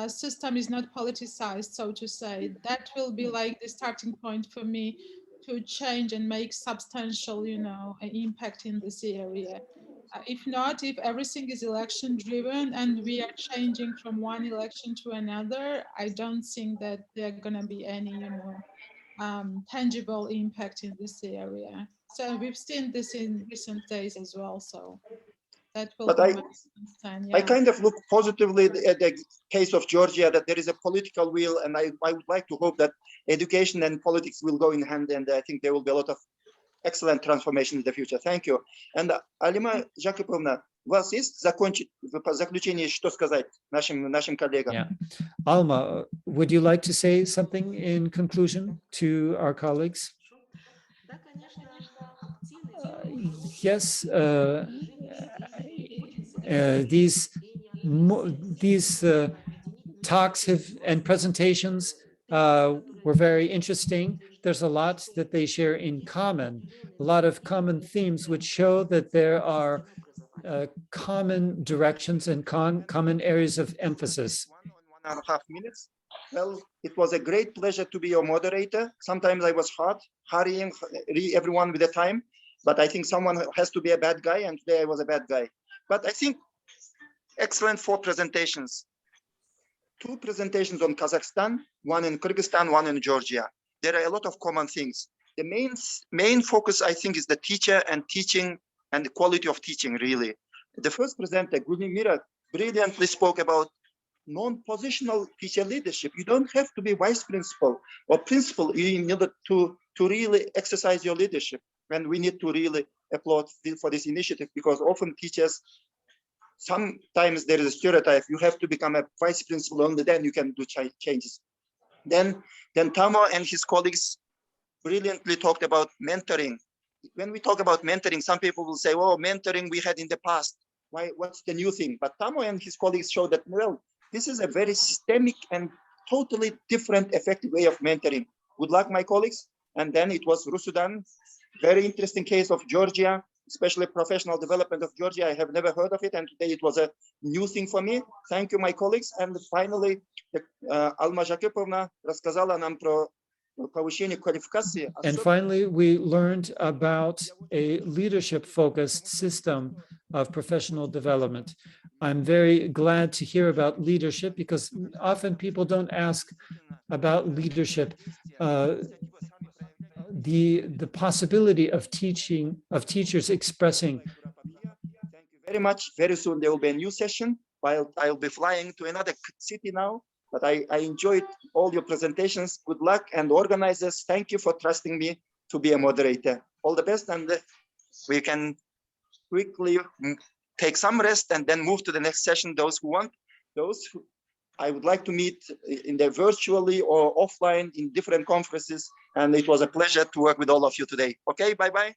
system is not politicized, so to say. That will be like the starting point for me to change and make substantial, impact in this area. If not, if everything is election driven and we are changing from one election to another, I don't think that there are going to be any, tangible impact in this area. So we've seen this in recent days as well. So that will But be my concern, I yeah. kind of look positively at the case of Georgia, that there is a political will, and I would like to hope that education and politics will go in hand, and I think there will be a lot of excellent transformation in the future. Thank you. And Алима Жакиповна, у вас есть в заключение что сказать нашим коллегам? Yeah. Alma, would you like to say something in conclusion to our colleagues? Yes, these talks and presentations were very interesting. There's a lot that they share in common, a lot of common themes which show that there are common directions and common areas of emphasis. 1.5 minutes. Well, it was a great pleasure to be your moderator. Sometimes I was hurrying everyone with the time, but I think someone has to be a bad guy, and today I was a bad guy. But I think excellent 4 presentations. 2 presentations on Kazakhstan, 1 in Kyrgyzstan, 1 in Georgia. There are a lot of common things. The main focus, I think, is the teacher and teaching and the quality of teaching, really. The first presenter, Gulmira, brilliantly spoke about non-positional teacher leadership. You don't have to be vice principal or principal in order to really exercise your leadership. And we need to really applaud for this initiative, because often teachers, sometimes there is a stereotype, you have to become a vice principal, only then you can do changes. Then Tamo and his colleagues brilliantly talked about mentoring. When we talk about mentoring, some people will say, oh, mentoring we had in the past. What's the new thing? But Tamo and his colleagues showed that, well, this is a very systemic and totally different, effective way of mentoring. Good luck, my colleagues. And then it was Rusudan, very interesting case of Georgia, especially professional development of Georgia. I have never heard of it, and today it was a new thing for me. Thank you, my colleagues. And finally, Alma Jakipovna рассказала нам про повышение квалификации. And finally, we learned about a leadership-focused system of professional development. I'm very glad to hear about leadership, because often people don't ask about leadership. The possibility of teachers expressing. Thank you very much. Very soon there will be a new session. I'll be flying to another city now, but I enjoyed all your presentations. Good luck, and organizers, thank you for trusting me to be a moderator. All the best, and we can quickly take some rest and then move to the next session. Those who want, I would like to meet in the virtually or offline in different conferences. And it was a pleasure to work with all of you today. Okay, bye-bye.